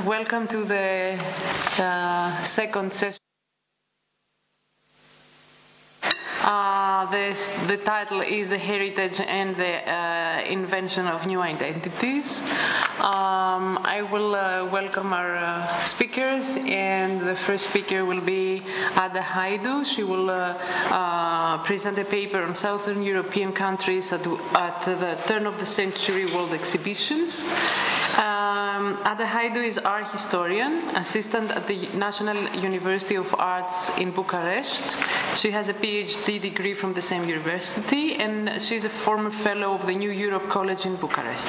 welcome to the second session. The title is The Heritage and the Invention of New Identities. I will welcome our speakers, and the first speaker will be Ada Haidu. She will present a paper on Southern European countries at the turn of the century world exhibitions. Ada Haidu is art historian, assistant at the National University of Arts in Bucharest. She has a PhD degree from the same university, and she's a former fellow of the New Europe College in Bucharest.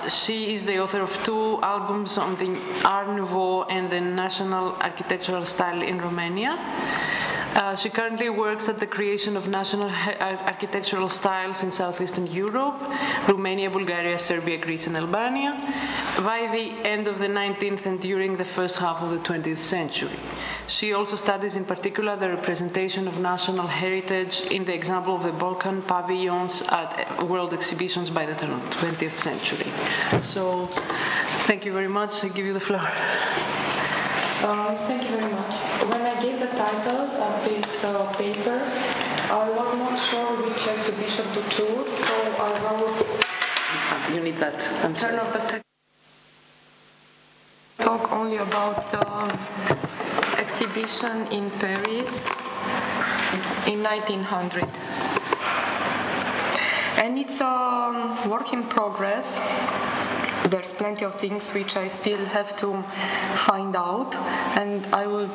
She is the author of 2 albums on the Art Nouveau and the national architectural style in Romania. She currently works at the creation of national architectural styles in Southeastern Europe, Romania, Bulgaria, Serbia, Greece, and Albania, by the end of the 19th and during the first half of the 20th century. She also studies in particular the representation of national heritage in the example of the Balkan pavilions at world exhibitions by the turn of the 20th century. So, thank you very much. I give you the floor. Thank you very much. When I gave the title of this paper, I was not sure which exhibition to choose, so I wrote... You need that. I'm sorry. Turn of the century. Talk only about the exhibition in Paris in 1900. And it's a work in progress. There's plenty of things which I still have to find out, and I will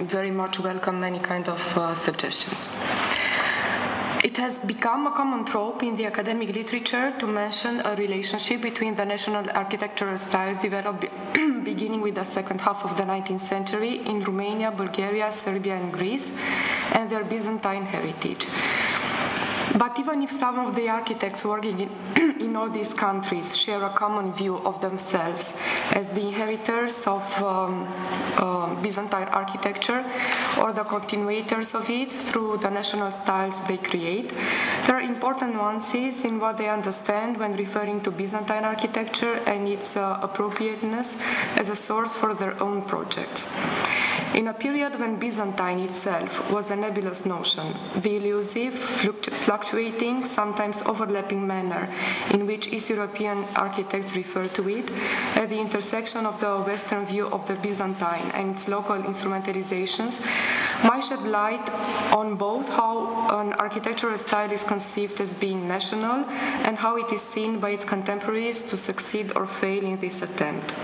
very much welcome any kind of suggestions. It has become a common trope in the academic literature to mention a relationship between the national architectural styles developed beginning with the second half of the 19th century in Romania, Bulgaria, Serbia, and Greece, and their Byzantine heritage. But even if some of the architects working in all these countries share a common view of themselves as the inheritors of Byzantine architecture or the continuators of it through the national styles they create, there are important nuances in what they understand when referring to Byzantine architecture and its appropriateness as a source for their own projects. In a period when Byzantine itself was a nebulous notion, the elusive, fluctuating, sometimes overlapping manner in which East European architects refer to it, at the intersection of the Western view of the Byzantine and its local instrumentalizations, might shed light on both how an architectural style is conceived as being national and how it is seen by its contemporaries to succeed or fail in this attempt.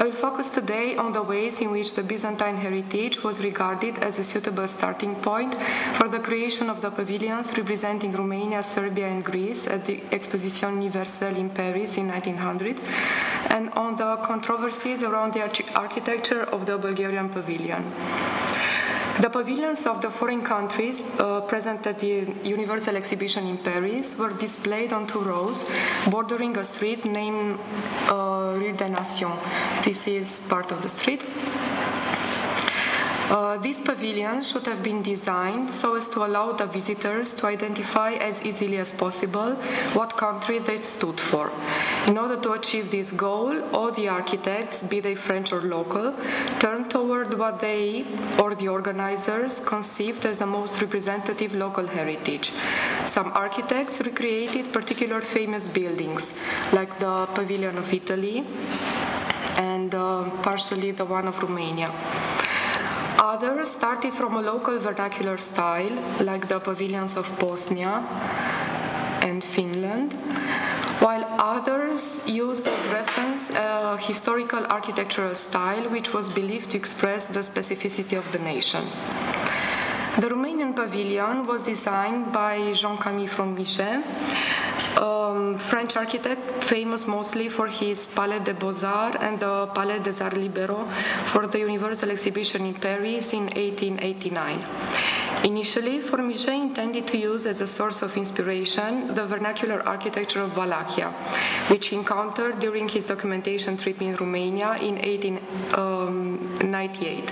I will focus today on the ways in which the Byzantine heritage was regarded as a suitable starting point for the creation of the pavilions representing Romania, Serbia, and Greece at the Exposition Universelle in Paris in 1900, and on the controversies around the architecture of the Bulgarian pavilion. The pavilions of the foreign countries present at the Universal Exhibition in Paris were displayed on 2 rows bordering a street named Rue des Nations. This is part of the street. These pavilions should have been designed so as to allow the visitors to identify as easily as possible what country they stood for. In order to achieve this goal, all the architects, be they French or local, turned toward what they, or the organizers, conceived as the most representative local heritage. Some architects recreated particular famous buildings, like the Pavilion of Italy and partially the one of Romania. Others started from a local vernacular style, like the pavilions of Bosnia and Finland, while others used as reference a historical architectural style which was believed to express the specificity of the nation. The Romanian pavilion was designed by Jean-Camille Fromichet, French architect famous mostly for his Palais des Beaux-Arts and the Palais des Arts Libéraux for the Universal Exhibition in Paris in 1889. Initially, Fromichet intended to use as a source of inspiration the vernacular architecture of Wallachia, which he encountered during his documentation trip in Romania in 1898.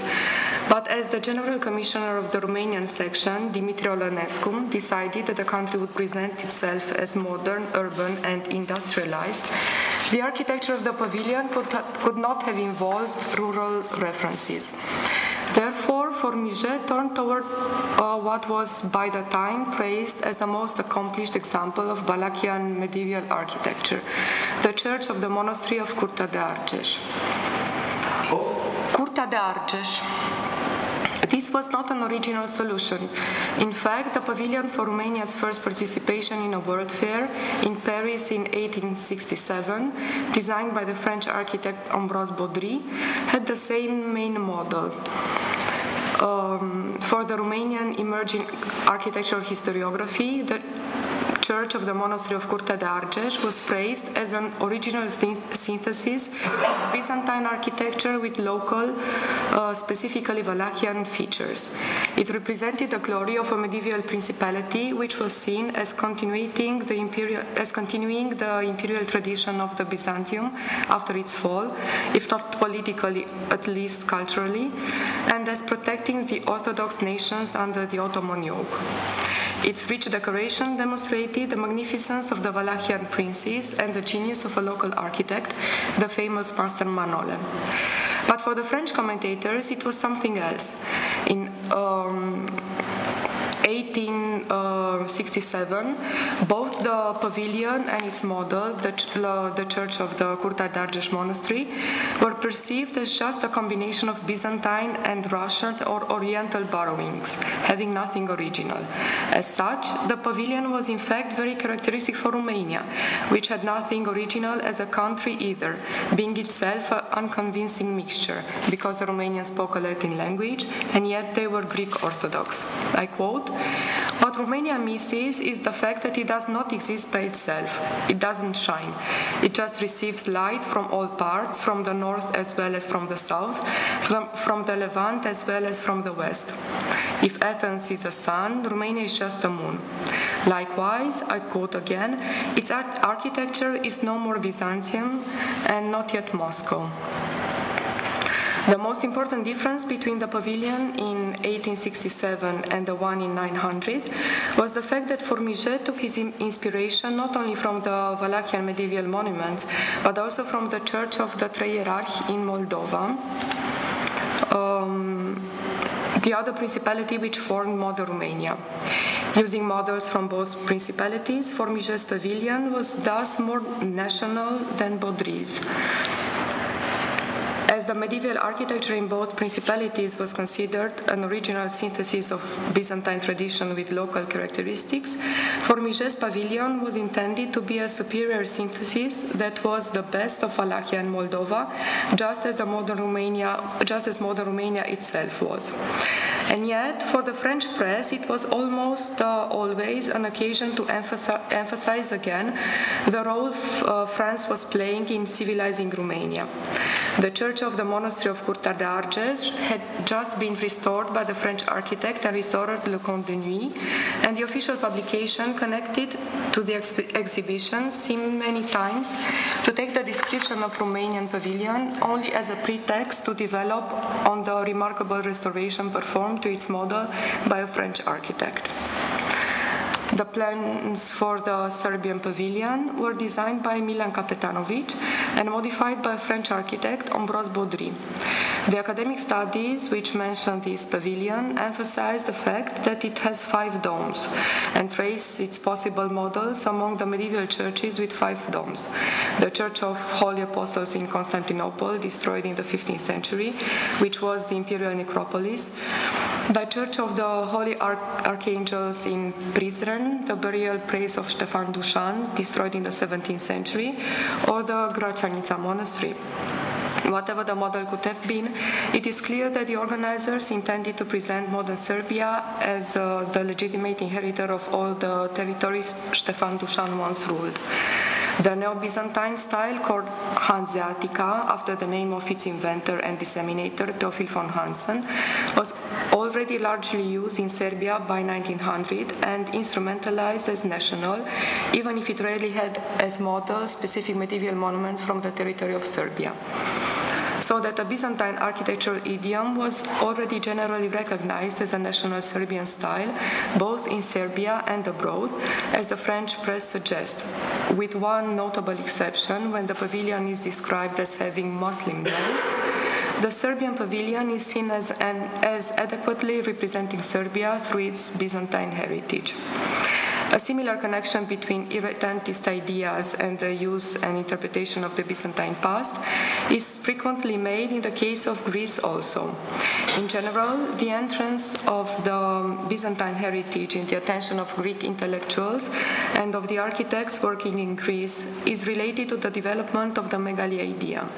But as the General Commissioner of the Romanian section, Dimitrie Olănescu, decided that the country would present itself as more modern, urban, and industrialized, the architecture of the pavilion could not have involved rural references. Therefore, Formiget turned toward what was by the time praised as the most accomplished example of Balakian medieval architecture, the church of the monastery of Curtea de Argeș. Curtea de Argeș. This was not an original solution. In fact, the pavilion for Romania's first participation in a World Fair in Paris in 1867, designed by the French architect Ambroise Baudry, had the same main model. For the Romanian emerging architectural historiography, the Church of the Monastery of Curtea de Argeș was praised as an original synthesis of Byzantine architecture with local, specifically Wallachian features. It represented the glory of a medieval principality which was seen as continuing the imperial tradition of the Byzantium after its fall, if not politically, at least culturally, and as protecting the Orthodox nations under the Ottoman yoke. Its rich decoration demonstrated the magnificence of the Wallachian princes and the genius of a local architect, the famous Master Manole. But for the French commentators, it was something else. In 1867, both the pavilion and its model, the church of the Curtea de Argeș monastery, were perceived as just a combination of Byzantine and Russian or Oriental borrowings, having nothing original. As such, the pavilion was in fact very characteristic for Romania, which had nothing original as a country either, being itself an unconvincing mixture, because the Romanians spoke a Latin language, and yet they were Greek Orthodox. I quote, "What Romania misses is the fact that it does not exist by itself. It doesn't shine. It just receives light from all parts, from the north as well as from the south, from the Levant as well as from the west. If Athens is a sun, Romania is just a moon. Likewise," I quote again, "its architecture is no more Byzantium and not yet Moscow." The most important difference between the pavilion in 1867 and the one in 900 was the fact that Formiget took his inspiration not only from the Wallachian medieval monuments, but also from the Church of the Trei Ierarhi in Moldova, the other principality which formed modern Romania. Using models from both principalities, Formiget's pavilion was thus more national than Baudry's. As the medieval architecture in both principalities was considered an original synthesis of Byzantine tradition with local characteristics, Formiget's pavilion was intended to be a superior synthesis that was the best of Wallachia and Moldova, just as modern Romania itself was. And yet, for the French press, it was almost always an occasion to emphasize again the role France was playing in civilizing Romania. The Church of the Monastery of Curtea de Argeș had just been restored by the French architect and restorer Le Comte de Nuit, and the official publication connected to the exhibition seemed many times to take the description of Romanian pavilion only as a pretext to develop on the remarkable restoration performed to its model by a French architect. The plans for the Serbian pavilion were designed by Milan Kapetanovic and modified by a French architect, Ambroise Baudry. The academic studies which mention this pavilion emphasize the fact that it has 5 domes and trace its possible models among the medieval churches with 5 domes. The Church of Holy Apostles in Constantinople, destroyed in the 15th century, which was the imperial necropolis. The Church of the Holy Archangels in Prizren, the burial place of Ștefan Dușan, destroyed in the 17th century, or the Gračanica monastery. Whatever the model could have been, it is clear that the organizers intended to present modern Serbia as the legitimate inheritor of all the territories Ștefan Dușan once ruled. The Neo-Byzantine style, called Hanseatica, after the name of its inventor and disseminator, Teofil von Hansen, was already largely used in Serbia by 1900 and instrumentalized as national, even if it rarely had as model specific medieval monuments from the territory of Serbia. so that the Byzantine architectural idiom was already generally recognized as a national Serbian style, both in Serbia and abroad, as the French press suggests, with one notable exception when the pavilion is described as having Muslim bells. The Serbian pavilion is seen as adequately representing Serbia through its Byzantine heritage. A similar connection between irredentist ideas and the use and interpretation of the Byzantine past is frequently made in the case of Greece also. In general, the entrance of the Byzantine heritage in the attention of Greek intellectuals and of the architects working in Greece is related to the development of the megali idea.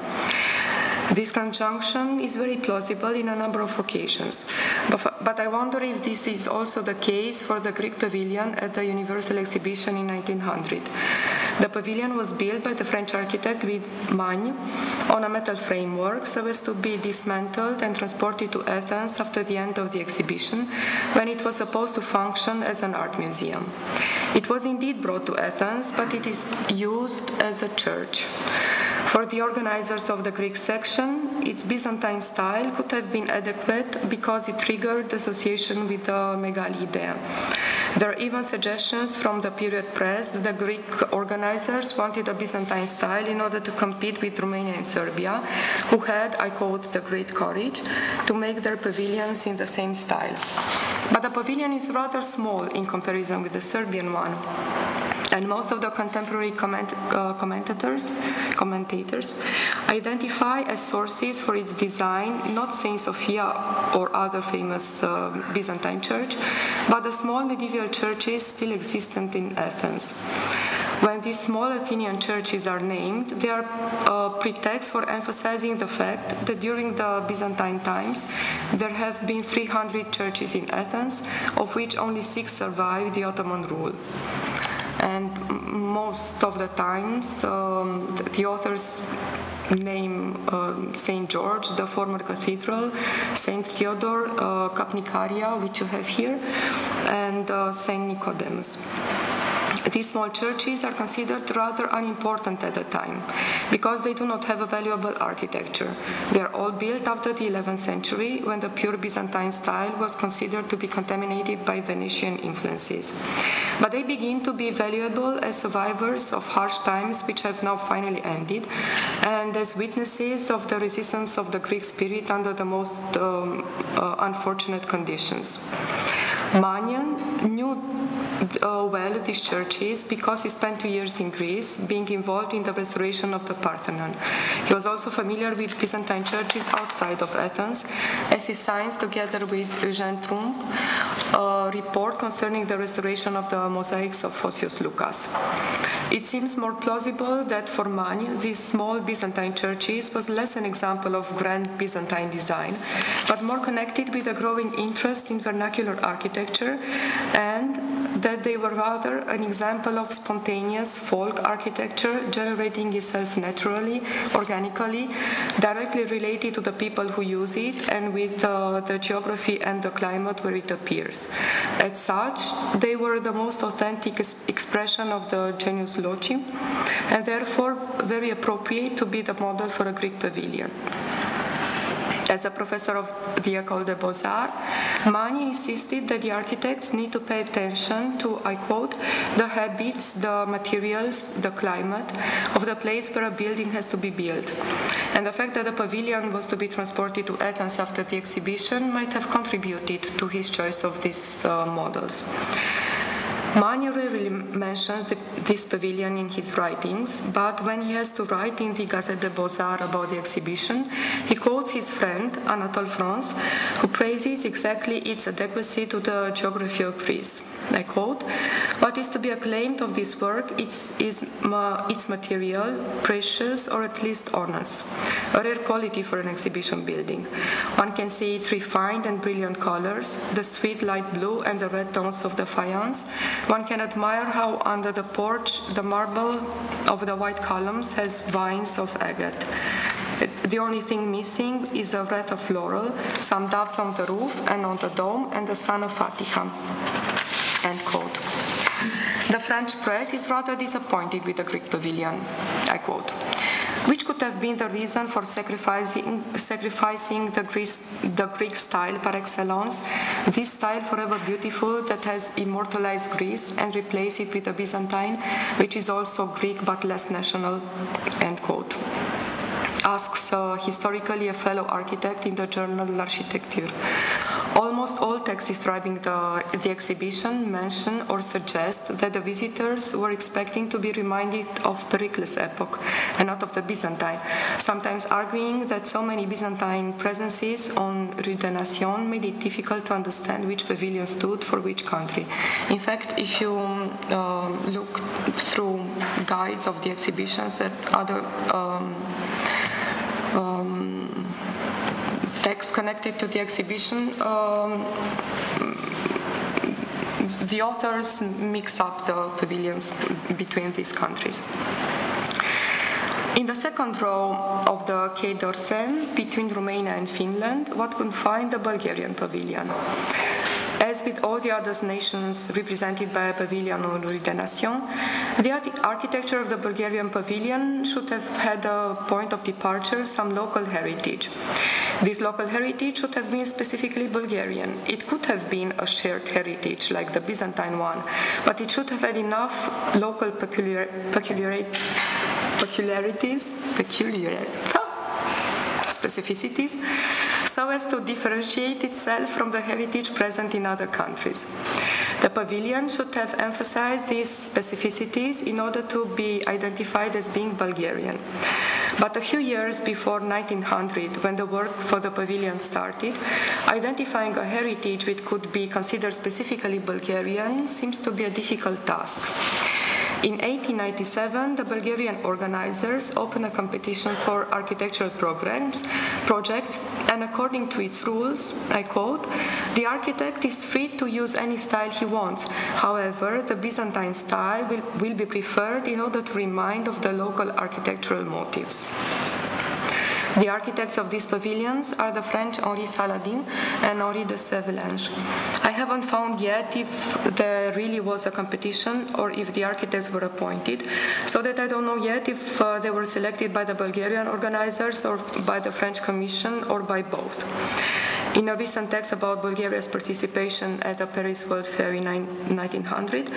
This conjunction is very plausible in a number of occasions, but I wonder if this is also the case for the Greek pavilion at the Universal Exhibition in 1900. The pavilion was built by the French architect Louis Magne on a metal framework so as to be dismantled and transported to Athens after the end of the exhibition, when it was supposed to function as an art museum. It was indeed brought to Athens, but it is used as a church. For the organizers of the Greek section, its Byzantine style could have been adequate because it triggered association with the megali idea. There are even suggestions from the period press that the Greek organizers wanted a Byzantine style in order to compete with Romania and Serbia, who had, I quote, the great courage to make their pavilions in the same style. But the pavilion is rather small in comparison with the Serbian one. And most of the contemporary commentators identify as sources for its design not Saint Sophia or other famous Byzantine church, but the small medieval churches still existent in Athens. When these small Athenian churches are named, they are a pretext for emphasizing the fact that during the Byzantine times there have been 300 churches in Athens, of which only 6 survived the Ottoman rule. And most of the times, the authors name St. George, the former cathedral, St. Theodore, Kapnikaria, which you have here, and St. Nicodemus. These small churches are considered rather unimportant at the time because they do not have a valuable architecture. They are all built after the 11th century, when the pure Byzantine style was considered to be contaminated by Venetian influences. But they begin to be valuable as survivors of harsh times which have now finally ended, and as witnesses of the resistance of the Greek spirit under the most unfortunate conditions. Manian knew well these churches because he spent 2 years in Greece, being involved in the restoration of the Parthenon. He was also familiar with Byzantine churches outside of Athens, as he signs together with Eugène Trump a report concerning the restoration of the mosaics of Phosios Lucas. It seems more plausible that for Magne, these small Byzantine churches was less an example of grand Byzantine design, but more connected with a growing interest in vernacular architecture, and that they were rather an example of spontaneous folk architecture generating itself naturally, organically, directly related to the people who use it and with the geography and the climate where it appears. As such, they were the most authentic expression of the genius loci, and therefore very appropriate to be the model for a Greek pavilion. As a professor of the École des Beaux-Arts, Magne insisted that the architects need to pay attention to, I quote, the habits, the materials, the climate of the place where a building has to be built. And the fact that the pavilion was to be transported to Athens after the exhibition might have contributed to his choice of these models. Magne rarely mentions this pavilion in his writings, but when he has to write in the Gazette des Beaux-Arts about the exhibition, he quotes his friend, Anatole France, who praises exactly its adequacy to the geography of Greece. I quote, "What is to be acclaimed of this work is its material, precious or at least honest, a rare quality for an exhibition building. One can see its refined and brilliant colors, the sweet light blue and the red tones of the faience. One can admire how under the porch the marble of the white columns has vines of agate. The only thing missing is a wreath of laurel, some doves on the roof and on the dome, and the sun of Fatima." End quote. The French press is rather disappointed with the Greek pavilion, I quote, which could have been the reason for sacrificing the Greek style par excellence, this style forever beautiful that has immortalized Greece, and replace it with the Byzantine, which is also Greek but less national, end quote. Asks historically a fellow architect in the journal L'Architecture. Almost all texts describing the exhibition mention or suggest that the visitors were expecting to be reminded of Pericles' epoch and not of the Byzantine, sometimes arguing that so many Byzantine presences on Rue des Nations made it difficult to understand which pavilion stood for which country. In fact, if you look through guides of the exhibitions and other texts connected to the exhibition, the authors mix up the pavilions between these countries. In the second row of the Quai d'Orsay, between Romania and Finland, one could find the Bulgarian pavilion. As with all the other nations represented by a pavilion on Rue des Nations, the architecture of the Bulgarian pavilion should have had a point of departure, some local heritage. This local heritage should have been specifically Bulgarian. It could have been a shared heritage like the Byzantine one, but it should have had enough local specificities so as to differentiate itself from the heritage present in other countries. The pavilion should have emphasized these specificities in order to be identified as being Bulgarian. But a few years before 1900, when the work for the pavilion started, identifying a heritage which could be considered specifically Bulgarian seems to be a difficult task. In 1897, the Bulgarian organizers opened a competition for architectural projects, and according to its rules, I quote, "The architect is free to use any style he wants. However, the Byzantine style will be preferred in order to remind of the local architectural motifs." The architects of these pavilions are the French Henri Saladin and Henri de Sevelange. I haven't found yet if there really was a competition or if the architects were appointed, so that I don't know yet if they were selected by the Bulgarian organizers or by the French Commission or by both. In a recent text about Bulgaria's participation at the Paris World Fair in 1900,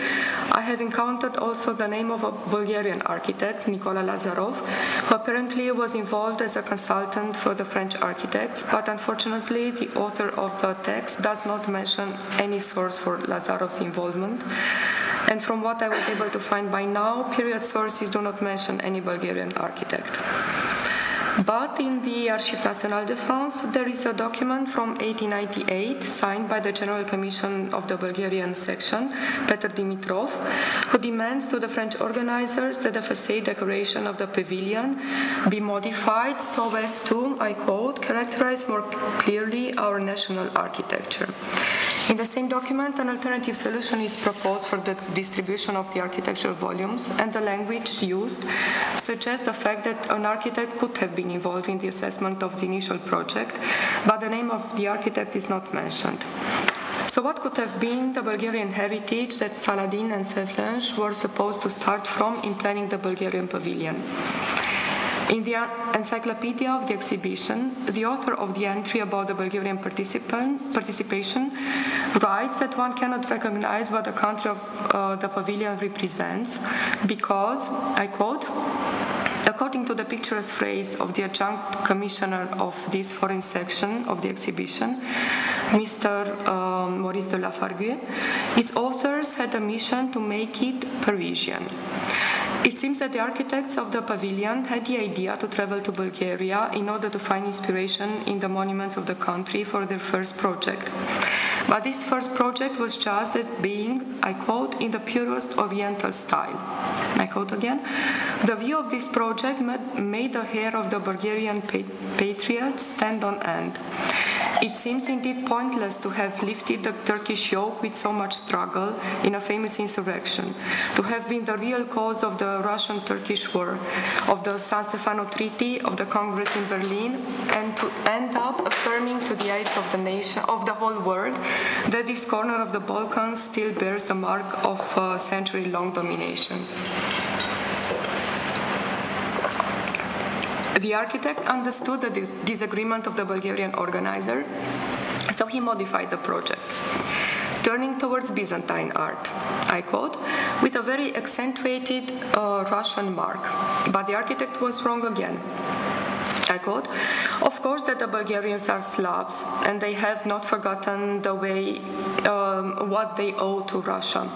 I have encountered also the name of a Bulgarian architect, Nicola Lazarov, who apparently was involved as a consultant for the French architects, but unfortunately the author of the text does not mention any source for Lazarov's involvement. And from what I was able to find by now, period sources do not mention any Bulgarian architect. But in the Archives Nationales de France, there is a document from 1898 signed by the General Commission of the Bulgarian section, Petr Dimitrov, who demands to the French organizers that the facade decoration of the pavilion be modified so as to, I quote, characterize more clearly our national architecture. In the same document, an alternative solution is proposed for the distribution of the architectural volumes, and the language used suggests the fact that an architect could have been involved in the assessment of the initial project, but the name of the architect is not mentioned. So what could have been the Bulgarian heritage that Saladin and Sevelange were supposed to start from in planning the Bulgarian pavilion? In the encyclopedia of the exhibition, the author of the entry about the Bulgarian participation writes that one cannot recognize what the country of the pavilion represents because, I quote, according to the picturesque phrase of the adjunct commissioner of this foreign section of the exhibition, Mr. Maurice de Lafargue, its authors had a mission to make it Parisian. It seems that the architects of the pavilion had the idea to travel to Bulgaria in order to find inspiration in the monuments of the country for their first project. But this first project was just as being, I quote, in the purest Oriental style. I quote again, "The view of this project made the hair of the Bulgarian patriots stand on end. It seems indeed pointless to have lifted the Turkish yoke with so much struggle in a famous insurrection, to have been the real cause of the Russian-Turkish War, of the San Stefano Treaty, of the Congress in Berlin, and to end up affirming to the eyes of the nation, of the whole world, that this corner of the Balkans still bears the mark of century-long domination. The architect understood the disagreement of the Bulgarian organizer, so he modified the project, turning towards Byzantine art, I quote, with a very accentuated Russian mark. But the architect was wrong again. I quote, of course that the Bulgarians are Slavs and they have not forgotten the way what they owe to Russia.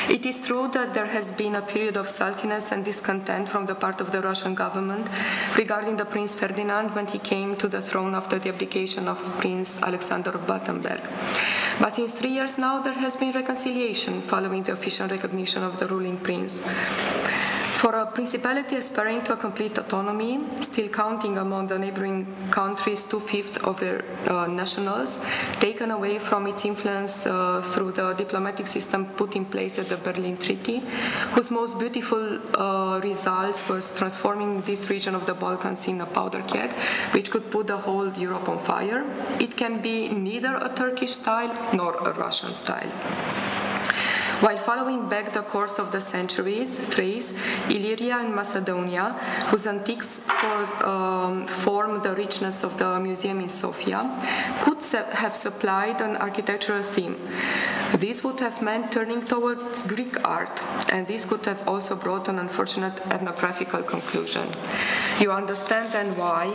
It is true that there has been a period of sulkiness and discontent from the part of the Russian government regarding the Prince Ferdinand when he came to the throne after the abdication of Prince Alexander of Battenberg. But since 3 years now, there has been reconciliation following the official recognition of the ruling prince. For a principality aspiring to a complete autonomy, still counting among the neighboring countries 2/5 of their nationals, taken away from its influence through the diplomatic system put in place at the Berlin Treaty, whose most beautiful results was transforming this region of the Balkans in a powder keg, which could put the whole Europe on fire, it can be neither a Turkish style nor a Russian style. While following back the course of the centuries, Thrace, Illyria and Macedonia, whose antiques form the richness of the museum in Sofia, could have supplied an architectural theme. This would have meant turning towards Greek art, and this could have also brought an unfortunate ethnographical conclusion. You understand then why,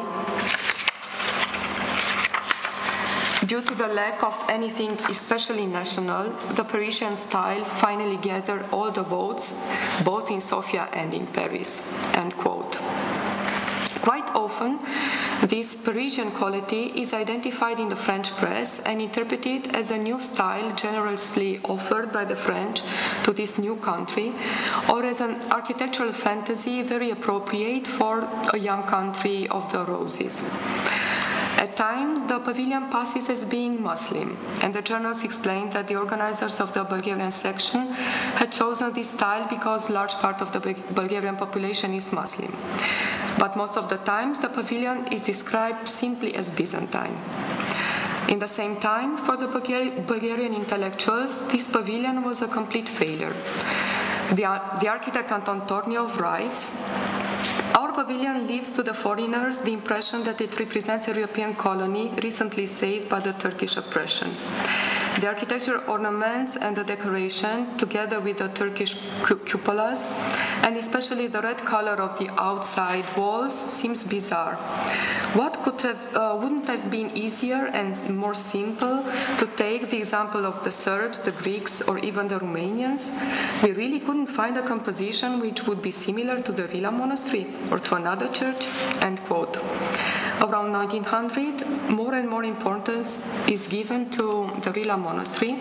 due to the lack of anything especially national, the Parisian style finally gathered all the votes, both in Sofia and in Paris, end quote. Quite often, this Parisian quality is identified in the French press and interpreted as a new style generously offered by the French to this new country, or as an architectural fantasy very appropriate for a young country of the roses. At times, the pavilion passes as being Muslim, and the journals explained that the organizers of the Bulgarian section had chosen this style because a large part of the Bulgarian population is Muslim. But most of the times, the pavilion is described simply as Byzantine. In the same time, for the Bulgarian intellectuals, this pavilion was a complete failure. The architect Anton Torniov writes, "Our pavilion leaves to the foreigners the impression that it represents a European colony recently saved by the Turkish oppression. The architectural ornaments and the decoration, together with the Turkish cupolas, and especially the red color of the outside walls, seems bizarre. Wouldn't have been easier and more simple to take the example of the Serbs, the Greeks, or even the Romanians? We really couldn't find a composition which would be similar to the Rila monastery or to another church," end quote. Around 1900, more and more importance is given to the Rila monastery,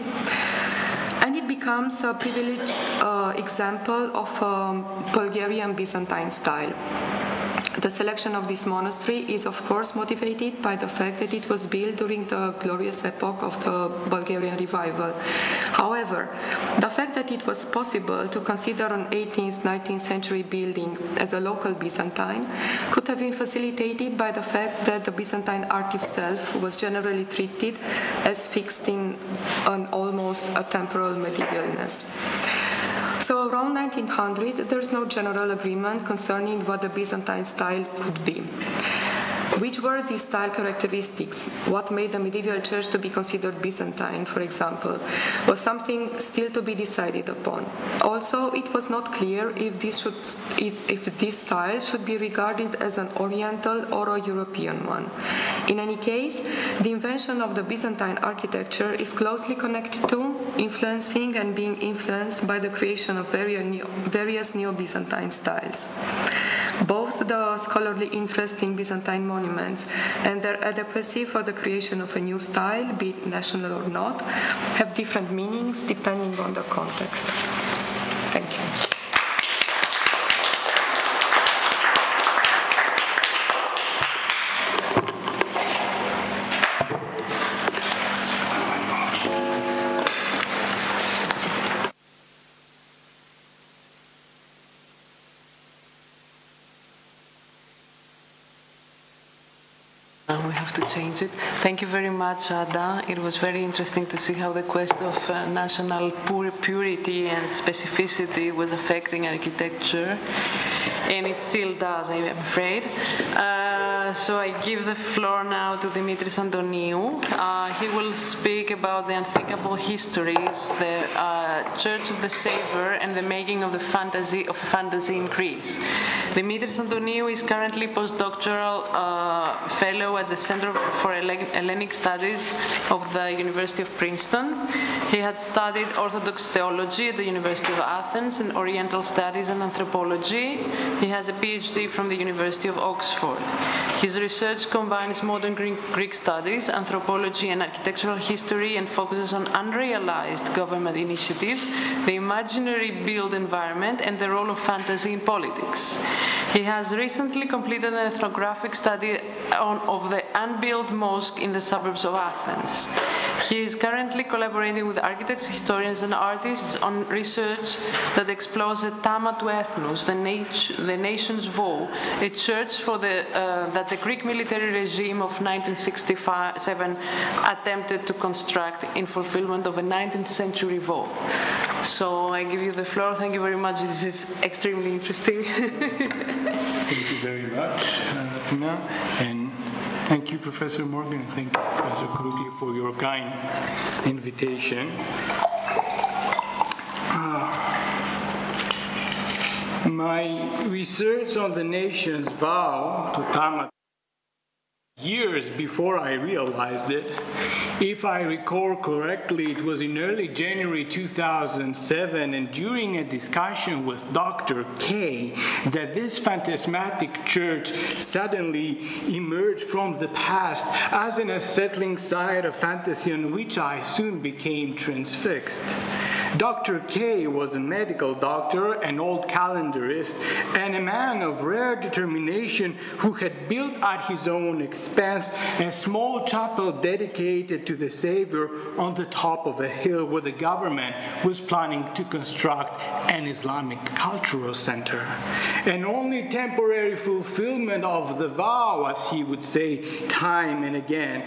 and it becomes a privileged example of Bulgarian Byzantine style. The selection of this monastery is, of course, motivated by the fact that it was built during the glorious epoch of the Bulgarian revival. However, the fact that it was possible to consider an 18th, 19th century building as a local Byzantine could have been facilitated by the fact that the Byzantine art itself was generally treated as fixed in an almost a temporal medievalness. So around 1900, there's no general agreement concerning what the Byzantine style could be. Which were these style characteristics? What made the medieval church to be considered Byzantine, for example, was something still to be decided upon. Also, it was not clear if this style should be regarded as an Oriental or a European one. In any case, the invention of the Byzantine architecture is closely connected to, influencing and being influenced by the creation of various Neo-Byzantine styles. Both the scholarly interest in Byzantine monuments and their adequacy for the creation of a new style, be it national or not, have different meanings depending on the context. Thank you. We have to change it. Thank you very much, Ada. It was very interesting to see how the quest of national purity and specificity was affecting architecture, and it still does, I am afraid. So I give the floor now to Dimitris Antoniou. He will speak about the unthinkable histories, the Church of the Saviour, and the making of the fantasy in Greece. Dimitris Antoniou is currently postdoctoral fellow at the Center for Hellenic Studies of the University of Princeton. He had studied Orthodox theology at the University of Athens and Oriental Studies and Anthropology. He has a PhD from the University of Oxford. His research combines modern Greek studies, anthropology, and architectural history, and focuses on unrealized government initiatives, the imaginary built environment, and the role of fantasy in politics. He has recently completed an ethnographic study of the unbuilt mosque in the suburbs of Athens. He is currently collaborating with architects, historians, and artists on research that explores the Tama του Ethnos, the nation's vow, a church for that the Greek military regime of 1967 attempted to construct in fulfillment of a 19th century vow. So I give you the floor. Thank you very much. This is extremely interesting. Thank you very much, Tina, and thank you, Professor Morgan, and thank you, Professor Kurukli, for your kind invitation. My research on the nation's vow to Tama years before I realized it. If I recall correctly, it was in early January 2007, and during a discussion with Dr. K, that this phantasmatic church suddenly emerged from the past as an unsettling side of fantasy on which I soon became transfixed. Dr. K was a medical doctor, an old calendarist, and a man of rare determination who had built at his own expense a small chapel dedicated to the Savior on the top of a hill where the government was planning to construct an Islamic cultural center. An only temporary fulfillment of the vow, as he would say time and again.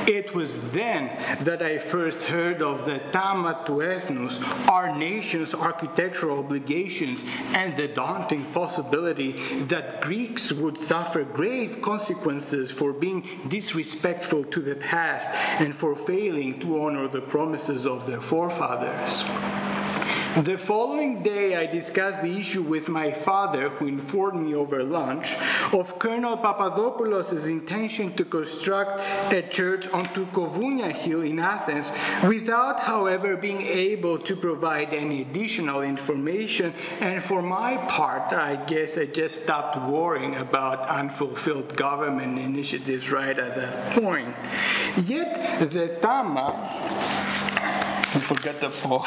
It was then that I first heard of the Tama του Ethnos, our nation's architectural obligations, and the daunting possibility that Greeks would suffer grave consequences for being disrespectful to the past and for failing to honor the promises of their forefathers. The following day, I discussed the issue with my father, who informed me over lunch of Colonel Papadopoulos' intention to construct a church on Turkovounia Hill in Athens, without, however, being able to provide any additional information. And for my part, I guess I just stopped worrying about unfulfilled government initiatives right at that point. Yet the Tama... forget the poem.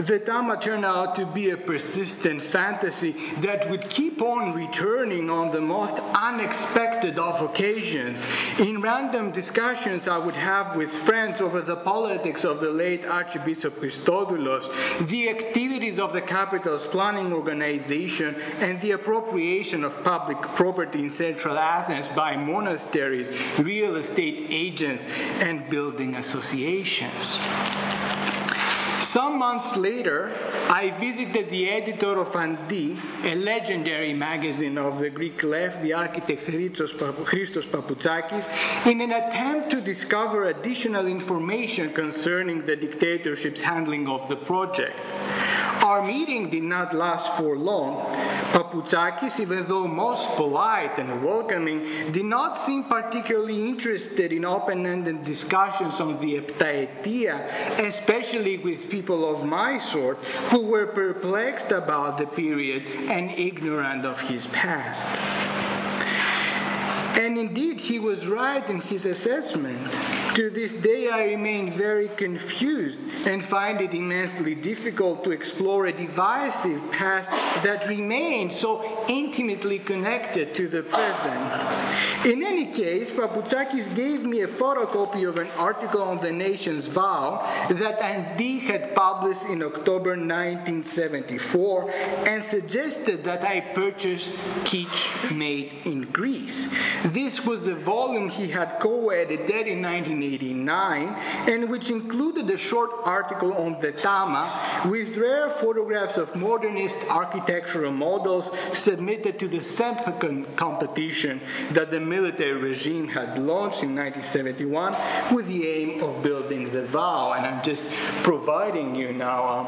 The Tama turned out to be a persistent fantasy that would keep on returning on the most unexpected of occasions. In random discussions I would have with friends over the politics of the late Archbishop Christodoulos, the activities of the capital's planning organization, and the appropriation of public property in central Athens by monasteries, real estate agents, and building associations. Some months later, I visited the editor of Partie, a legendary magazine of the Greek left, the architect Christos Papoutsakis, in an attempt to discover additional information concerning the dictatorship's handling of the project. Our meeting did not last for long. Papoutsakis, even though most polite and welcoming, did not seem particularly interested in open-ended discussions on the Eptaetia, especially with people of my sort who were perplexed about the period and ignorant of his past. And indeed, he was right in his assessment. To this day, I remain very confused and find it immensely difficult to explore a divisive past that remains so intimately connected to the present. In any case, Papoutskakis gave me a photocopy of an article on the nation's vow that Andy had published in October 1974 and suggested that I purchase Kitsch Made in Greece. This was a volume he had co-edited in 1989 and which included a short article on the Tama with rare photographs of modernist architectural models submitted to the second competition that the military regime had launched in 1971 with the aim of building the vow. And I'm just providing you now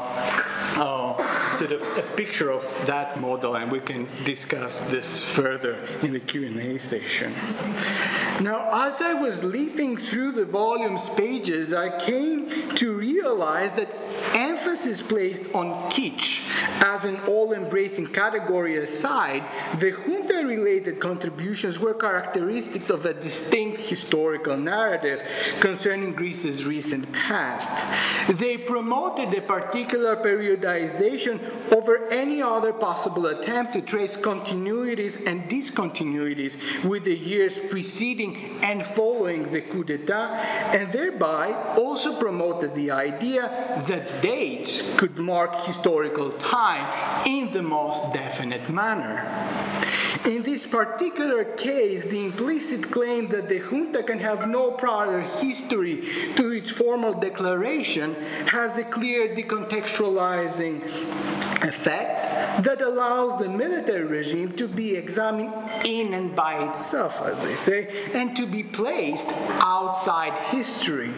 sort of a picture of that model, and we can discuss this further in the Q&A session. Now, as I was leafing through the volume's pages, I came to realize that emphasis placed on kitsch as an all-embracing category aside, the junta-related contributions were characteristic of a distinct historical narrative concerning Greece's recent past. They promoted a particular periodization over any other possible attempt to trace continuities and discontinuities with the years preceding and following the coup d'etat, and thereby also promoted the idea that dates could mark historical time in the most definite manner. In this particular case, the implicit claim that the junta can have no prior history to its formal declaration has a clear decontextualizing effect that allows the military regime to be examined in and by itself, as they say, and to be placed outside history.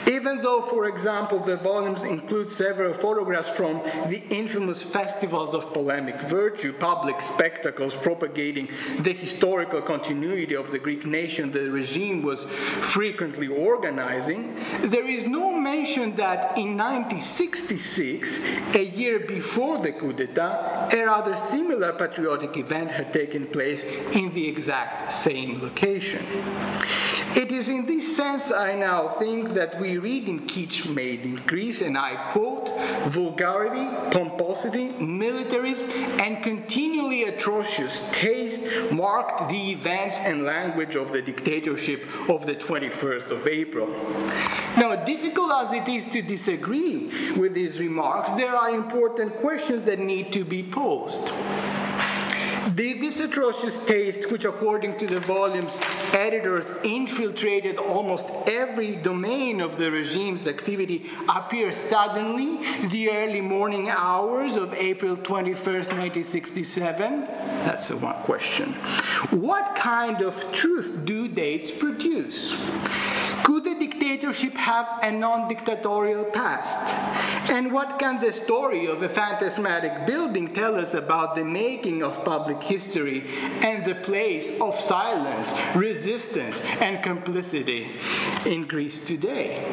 Even though, for example, the volumes include several photographs from the infamous festivals of polemic virtue, public spectacles propagating the historical continuity of the Greek nation the regime was frequently organizing, there is no mention that in 1966, a year before the coup d'etat, a rather similar patriotic event had taken place in the exact same location. It is in this sense, I now think, that we read in Kitsch Made in Greece, and I quote, vulgarity, pomposity, militarism, and continually atrocious taste marked the events and language of the dictatorship of the 21st of April. Now, difficult as it is to disagree with these remarks, there are important questions that need to be posed. Did this atrocious taste, which according to the volume's editors infiltrated almost every domain of the regime's activity, appear suddenly the early morning hours of April 21st, 1967? That's the one question. What kind of truth do dates produce? Could the dictatorship have a non-dictatorial past? And what can the story of a phantasmatic building tell us about the making of public history and the place of silence, resistance, and complicity in Greece today?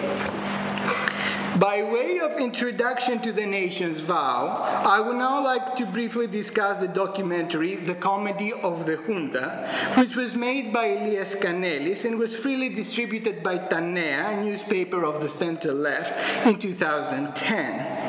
By way of introduction to the nation's vow, I would now like to briefly discuss the documentary The Comedy of the Junta, which was made by Elias Kanelis and was freely distributed by Tanea, a newspaper of the center-left, in 2010.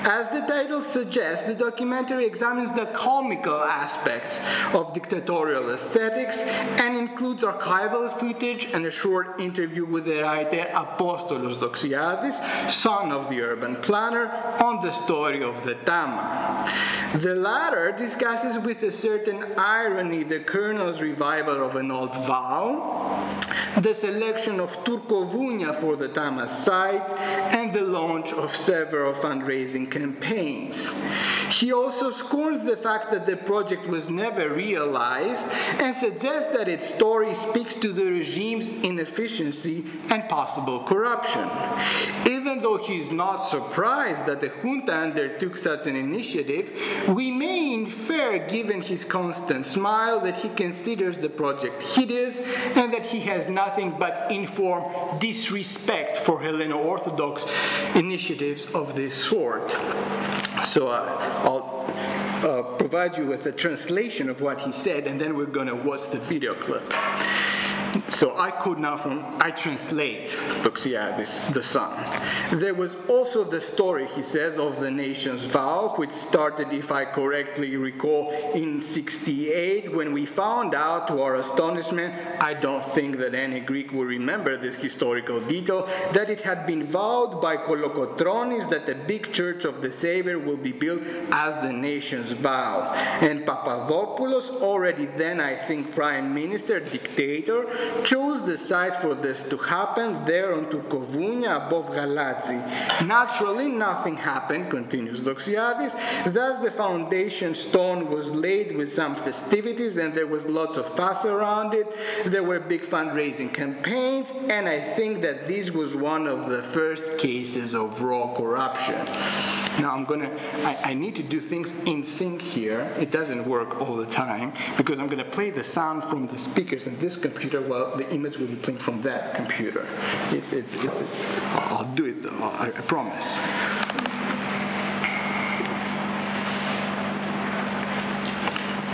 As the title suggests, the documentary examines the comical aspects of dictatorial aesthetics and includes archival footage and a short interview with the writer Apostolos Doxiadis, son of the urban planner, on the story of the Tama. The latter discusses with a certain irony the colonel's revival of an old vow, the selection of Turkovounia for the Tama site, and the launch of several fundraising campaigns. He also scorns the fact that the project was never realized and suggests that its story speaks to the regime's inefficiency and possible corruption. Even though he is not surprised that the junta undertook such an initiative, we may infer, given his constant smile, that he considers the project hideous and that he has nothing but informed disrespect for Helleno-Orthodox initiatives of this sort. So provide you with a translation of what he said, and then we're going to watch the video clip. So I quote now I translate Doxiadis, the son. There was also the story, he says, of the nation's vow, which started, if I correctly recall, in 68, when we found out, to our astonishment, I don't think that any Greek will remember this historical detail, that it had been vowed by Kolokotronis that the big church of the Savior will be built as the nation's vow. And Papadopoulos, already then, I think, prime minister, dictator, chose the site for this to happen there on Turkovounia above Galatsi. Naturally, nothing happened, continues Doxiadis. Thus, the foundation stone was laid with some festivities, and there was lots of fuss around it. There were big fundraising campaigns, and I think that this was one of the first cases of raw corruption. Now, I need to do things in sync here. It doesn't work all the time, because I'm going to play the sound from the speakers in this computer while the image will be playing from that computer. I'll do it though, I promise.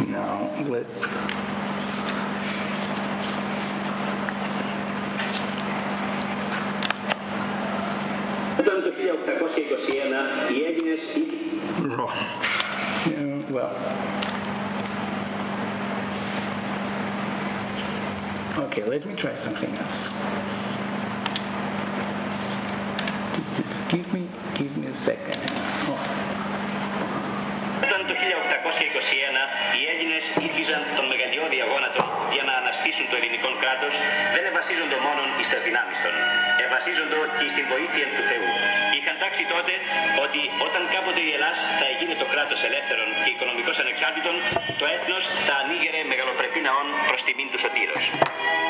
Now, let's... Wrong. Well... Okay, let me try something else. Give me a second. Όταν το 1821 οι Έλληνες ήλπιζαν τον μεγαλειώδη αγώνα των για να αναστήσουν το ελληνικό κράτος, δεν ευασίζονται μόνο στις δυνάμεις των, ευασίζονται και στην βοήθεια του Θεού. Είχαν τάξει τότε ότι όταν κάποτε η Ελλάς θα γίνει το κράτος ελεύθερων και οικονομικώς ανεξάρτητων, το έθνος θα ανοίγερε μεγαλοπρεπή ναών προς τιμήν του Σωτήρος.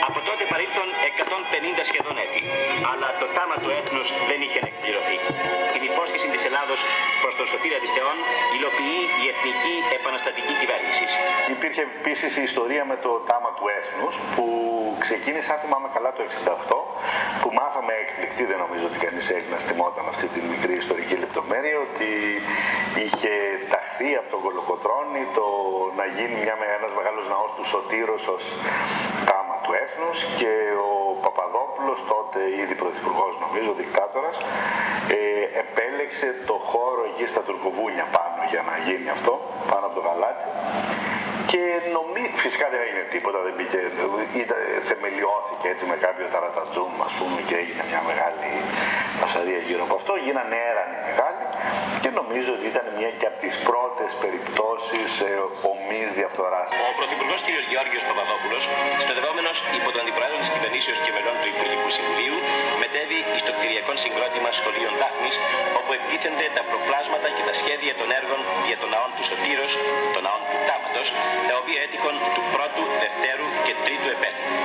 Από τότε παρήλθον 150 σχεδόν έτη, αλλά το τάμα του έθνους δεν είχε εκπληρωθεί. Την υπόσχεση της Ελλάδος προς τον Σωτήρα της Θεών υλοποιεί η Εθνική Επαναστατική Κυβέρνηση. Υπήρχε επίσης η ιστορία με το τάμα του έθνους που ξεκίνησε, αν θυμάμαι καλά, το 1968, που μάθαμε εκπληκτή, δεν νομίζω ότι κανείς Έλληνας θυμόταν αυτή τη μικρή ιστορική λεπτομέρεια, ότι είχε ταχθεί από τον Κολοκοτρώνη το να γίνει ένας μεγάλος ναός του Σωτήρος ως τάμα του έθνους, και ο Παπαδόπουλος, τότε ήδη πρωθυπουργός νομίζω, δικτάτορας, επέλεξε το χώρο εκεί στα Τουρκοβούνια πάνω για να γίνει αυτό, πάνω από το Γαλάτσι. Και φυσικά δεν έγινε τίποτα, δεν μπήκε, θεμελιώθηκε έτσι με κάποιο ταρατατζούμ, ας πούμε, και έγινε μια μεγάλη πασαρία γύρω από αυτό. Γίνανε έρανοι μεγάλοι και νομίζω ότι ήταν μια και από τις πρώτες περιπτώσεις ομής διαφθοράς. Ο Πρωθυπουργός κ. Γεώργιος Παπαδόπουλος, συνοδευόμενος υπό τον Αντιπρόεδρο της Κυβερνήσεως και μελών του Υπουργικού Συμβουλίου, μετέβη στο κτηριακό συγκρότημα σχολείων Δάφνης, όπου εκτίθενται τα προπλάσματα και τα σχέδια των έργων για τον ναών του Σωτήρος, των ναών του Τάματος, τα οποία έτυχαν του πρώτου, δευτέρου και τρίτου επέτεινου.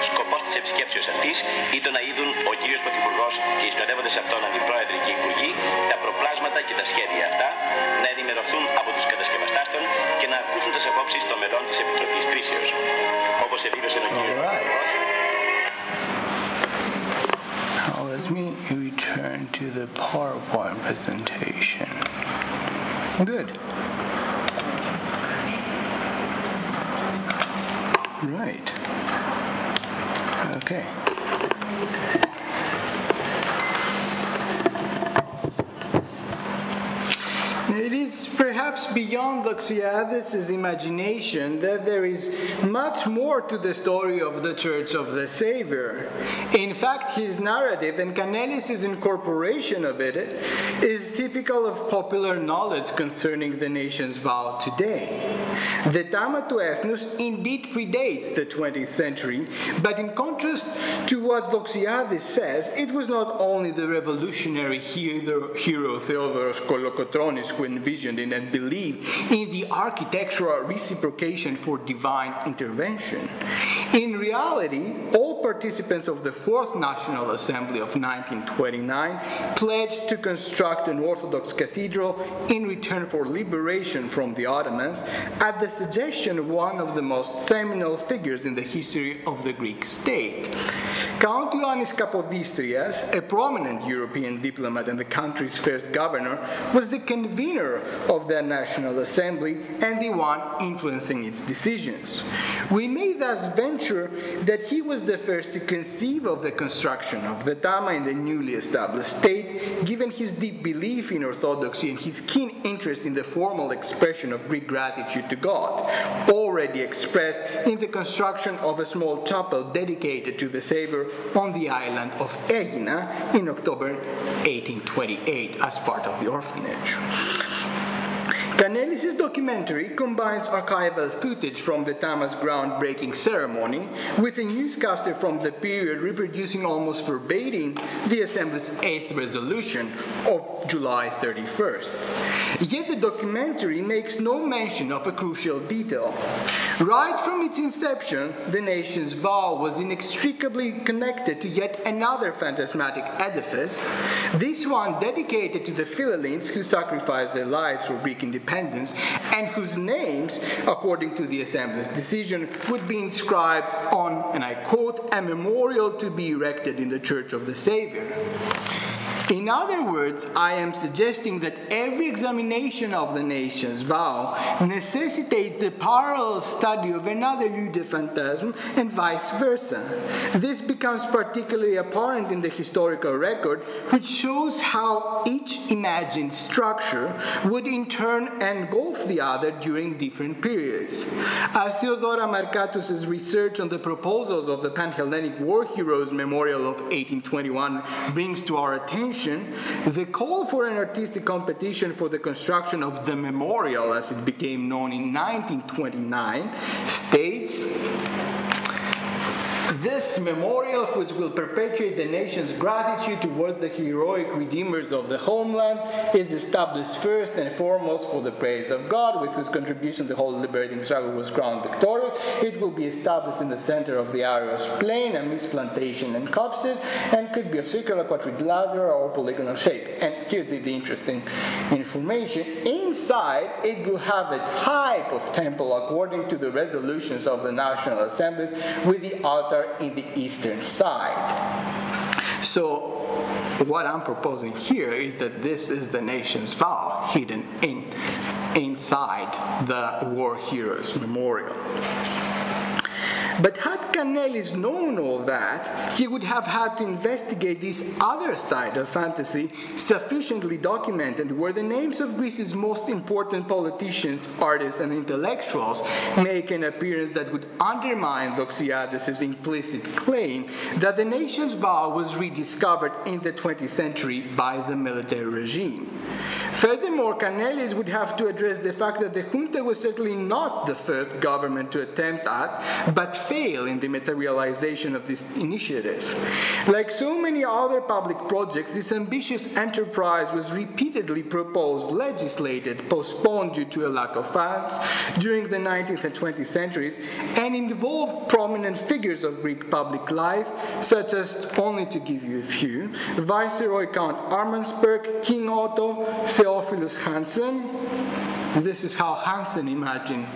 Σκοπός της επισκέψεως αυτής ήταν να είδουν ο κύριος Πρωθυπουργός και οι συνοδεύοντες αυτών αντιπρόεδροι και υπουργοί τα προπλάσματα και τα σχέδια αυτά, να ενημερωθούν από τους κατασκευαστάς των και να ακούσουν τις απόψεις των μελών της Επιτροπής Κρίσεως. Όπως εδήλωσε ο κύριος Πρωθυπουργός. Let me return to the PowerPoint presentation. Good. Right. Okay. It is perhaps beyond Doxiadis' imagination that there is much more to the story of the Church of the Savior. In fact, his narrative and Kanelis' incorporation of it is typical of popular knowledge concerning the nation's vow today. The Tama tu Ethnos indeed predates the 20th century, but in contrast to what Doxiadis says, it was not only the revolutionary hero Theodoros Kolokotronis who envisioned it and believed in the architectural reciprocation for divine intervention. In reality, all participants of the Fourth National Assembly of 1929 pledged to construct an Orthodox cathedral in return for liberation from the Ottomans at the suggestion of one of the most seminal figures in the history of the Greek state. Count Ioannis Kapodistrias, a prominent European diplomat and the country's first governor, was the convener of the National Assembly and the one influencing its decisions. We may thus venture that he was the first to conceive of the construction of the Tama in the newly established state, given his deep belief in orthodoxy and his keen interest in the formal expression of Greek gratitude to God, already expressed in the construction of a small chapel dedicated to the Savior on the island of Aegina in October 1828 as part of the orphanage. Kanellis' documentary combines archival footage from the Tama's groundbreaking ceremony with a newscaster from the period reproducing almost verbatim the Assembly's 8th resolution of July 31st. Yet the documentary makes no mention of a crucial detail. Right from its inception, the nation's vow was inextricably connected to yet another phantasmatic edifice, this one dedicated to the Philhellenes who sacrificed their lives for Greek independence and whose names, according to the Assembly's decision, would be inscribed on, and I quote, a memorial to be erected in the Church of the Savior. In other words, I am suggesting that every examination of the nation's vow necessitates the parallel study of another lieu de phantasme and vice versa. This becomes particularly apparent in the historical record, which shows how each imagined structure would in turn engulf the other during different periods. As Theodora Markatus's research on the proposals of the Pan-Hellenic War Heroes Memorial of 1821 brings to our attention, the call for an artistic competition for the construction of the memorial, as it became known in 1929, states, "This memorial, which will perpetuate the nation's gratitude towards the heroic redeemers of the homeland, is established first and foremost for the praise of God, with whose contribution the whole liberating struggle was crowned victorious. It will be established in the center of the Arios plain, amidst plantation and copses, and could be of circular, quadrilateral, or polygonal shape." And here's the interesting information. Inside, it will have a type of temple according to the resolutions of the National Assemblies, with the altar in the eastern side. So what I'm proposing here is that this is the nation's vow hidden inside the War Heroes Memorial. But had Kanellis known all that, he would have had to investigate this other side of fantasy sufficiently documented, where the names of Greece's most important politicians, artists, and intellectuals make an appearance that would undermine Doxiadis' implicit claim that the nation's vow was rediscovered in the 20th century by the military regime. Furthermore, Kanellis would have to address the fact that the junta was certainly not the first government to attempt at, but fail in the materialization of this initiative. Like so many other public projects, this ambitious enterprise was repeatedly proposed, legislated, postponed due to a lack of funds during the 19th and 20th centuries, and involved prominent figures of Greek public life, such as, only to give you a few, Viceroy Count Armansperk, King Otto, Theophilus Hansen. This is how Hansen imagined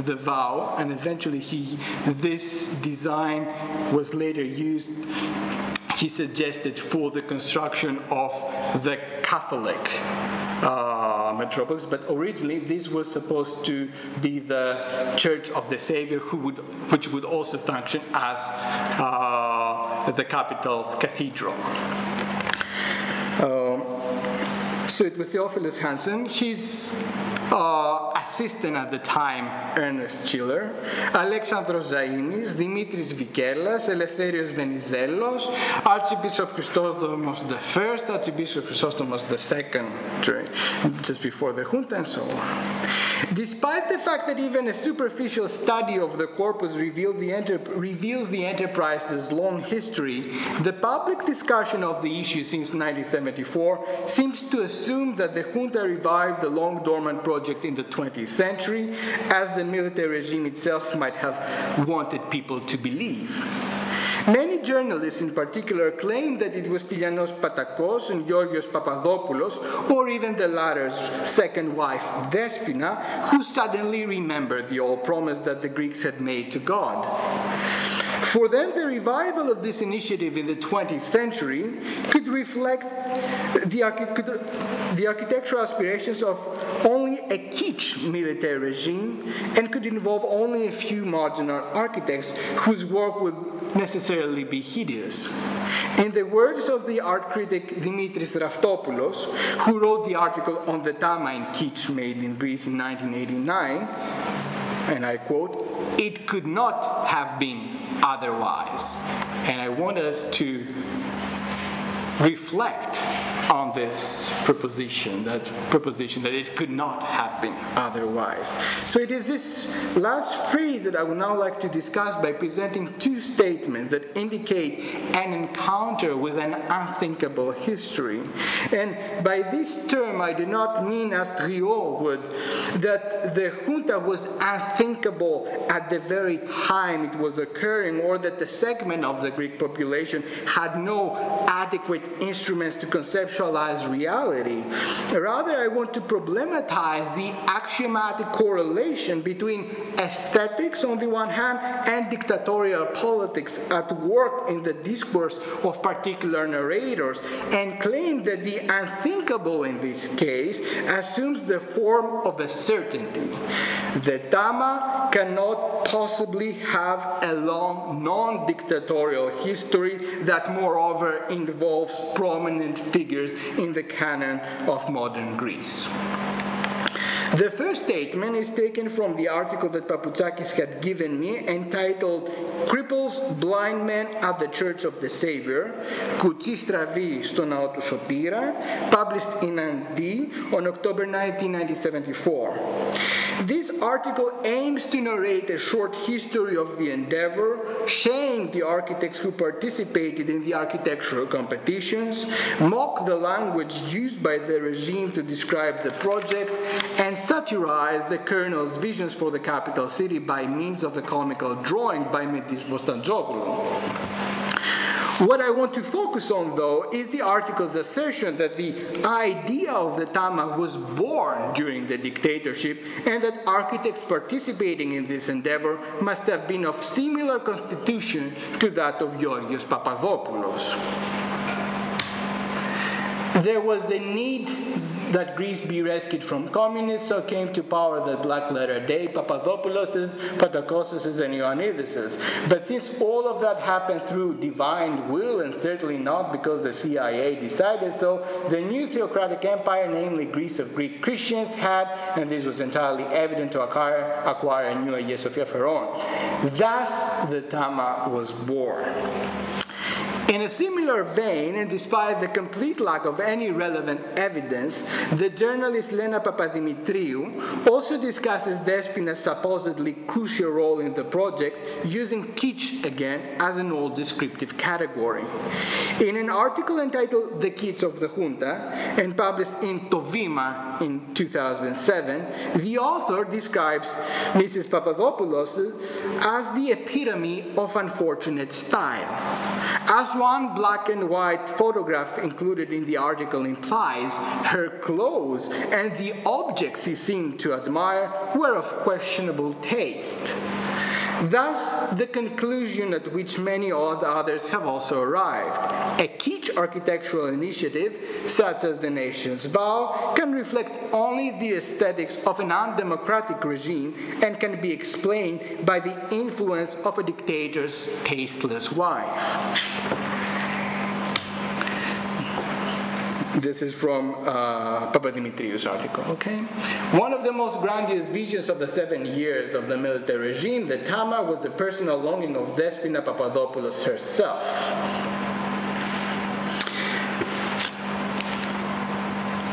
the vow, and eventually this design was later used, he suggested, for the construction of the Catholic metropolis, but originally this was supposed to be the Church of the Savior, which would also function as the capital's cathedral. So it was Theophilus Hansen, his assistant at the time, Ernest Schiller, Alexandros Zaimis, Dimitris Vikelas, Eleftherios Venizelos, Archbishop Chrysostomos I, Archbishop Chrysostomos II, just before the junta, and so on. Despite the fact that even a superficial study of the corpus reveals the enterprise's long history, the public discussion of the issue since 1974 seems to assume that the junta revived the long dormant project in the 20th century, as the military regime itself might have wanted people to believe. Many journalists in particular claim that it was Stylianos Patakos and Georgios Papadopoulos, or even the latter's second wife, Despina, who suddenly remembered the old promise that the Greeks had made to God. For them, the revival of this initiative in the 20th century could reflect the architectural aspirations of only a kitsch military regime and could involve only a few marginal architects whose work would necessarily be hideous. In the words of the art critic Dimitris Raftopoulos, who wrote the article on the Tama in kitsch made in Greece in 1989, and I quote, "It could not have been otherwise." And I want us to reflect on this proposition that it could not have been otherwise. So it is this last phrase that I would now like to discuss by presenting two statements that indicate an encounter with an unthinkable history. And by this term, I do not mean, as Triot would, that the junta was unthinkable at the very time it was occurring, or that the segment of the Greek population had no adequate instruments to conceptualize reality. Rather, I want to problematize the axiomatic correlation between aesthetics on the one hand and dictatorial politics at work in the discourse of particular narrators, and claim that the unthinkable in this case assumes the form of a certainty. The Tama cannot possibly have a long non-dictatorial history that moreover involves prominent figures in the canon of modern Greece. The first statement is taken from the article that Papoutsakis had given me, entitled "Cripples, Blind Men at the Church of the Savior, Κουτσί στραβή στο ναό του Σωτήρα," published in Andi on October 19, 1974. This article aims to narrate a short history of the endeavor, shame the architects who participated in the architectural competitions, mock the language used by the regime to describe the project, and satirize the colonel's visions for the capital city by means of a comical drawing by Medis Bostanzoglou. What I want to focus on, though, is the article's assertion that the idea of the Tama was born during the dictatorship, and that architects participating in this endeavor must have been of similar constitution to that of Georgios Papadopoulos. There was a need that Greece be rescued from communists, so came to power the Black Letter Day, Papadopouloses, Patakoses, and Ioannidis. But since all of that happened through divine will, and certainly not because the CIA decided so, the new theocratic empire, namely Greece of Greek Christians, had, and this was entirely evident, to acquire a new Hagia Sophia of her own. Thus, the Tama was born. In a similar vein, and despite the complete lack of any relevant evidence, the journalist Lena Papadimitriou also discusses Despina's supposedly crucial role in the project, using kitsch again as an old descriptive category. In an article entitled "The Kitsch of the Junta," and published in Tovima in 2007, the author describes Mrs. Papadopoulos as the epitome of unfortunate style. As one black and white photograph included in the article implies, her clothes and the objects she seemed to admire were of questionable taste. Thus, the conclusion at which many others have also arrived. A kitsch architectural initiative, such as the nation's vow, can reflect only the aesthetics of an undemocratic regime and can be explained by the influence of a dictator's tasteless wife. This is from Papadimitriou's article, okay? One of the most grandiose visions of the 7 years of the military regime, the Tama, was the personal longing of Despina Papadopoulos herself.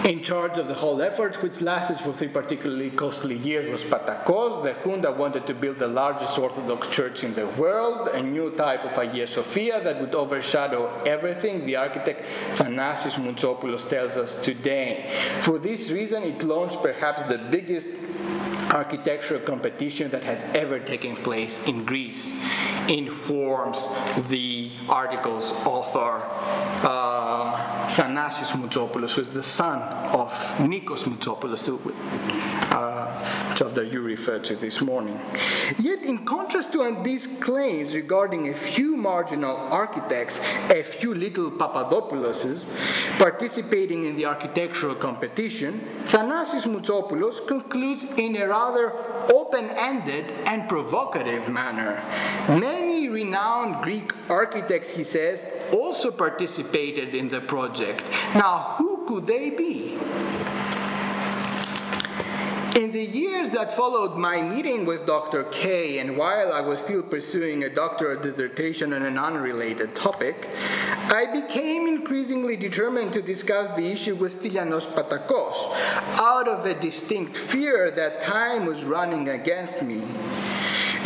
In charge of the whole effort, which lasted for 3 particularly costly years, was Patakos. The junta wanted to build the largest Orthodox church in the world, a new type of Hagia Sophia that would overshadow everything, the architect Thanasis Moutsopoulos tells us today. For this reason, it launched perhaps the biggest architectural competition that has ever taken place in Greece, informs the article's author, Thanasis Moutsopoulos, who is the son of Nikos Moutsopoulos, chapter you referred to this morning. Yet, in contrast to these claims regarding a few marginal architects, a few little Papadopouloses, participating in the architectural competition, Thanasis Moutsopoulos concludes in a rather open-ended and provocative manner. Many renowned Greek architects, he says, also participated in the project. Now, who could they be? In the years that followed my meeting with Dr. K, and while I was still pursuing a doctoral dissertation on an unrelated topic, I became increasingly determined to discuss the issue with Stylianos Patakos, out of a distinct fear that time was running against me.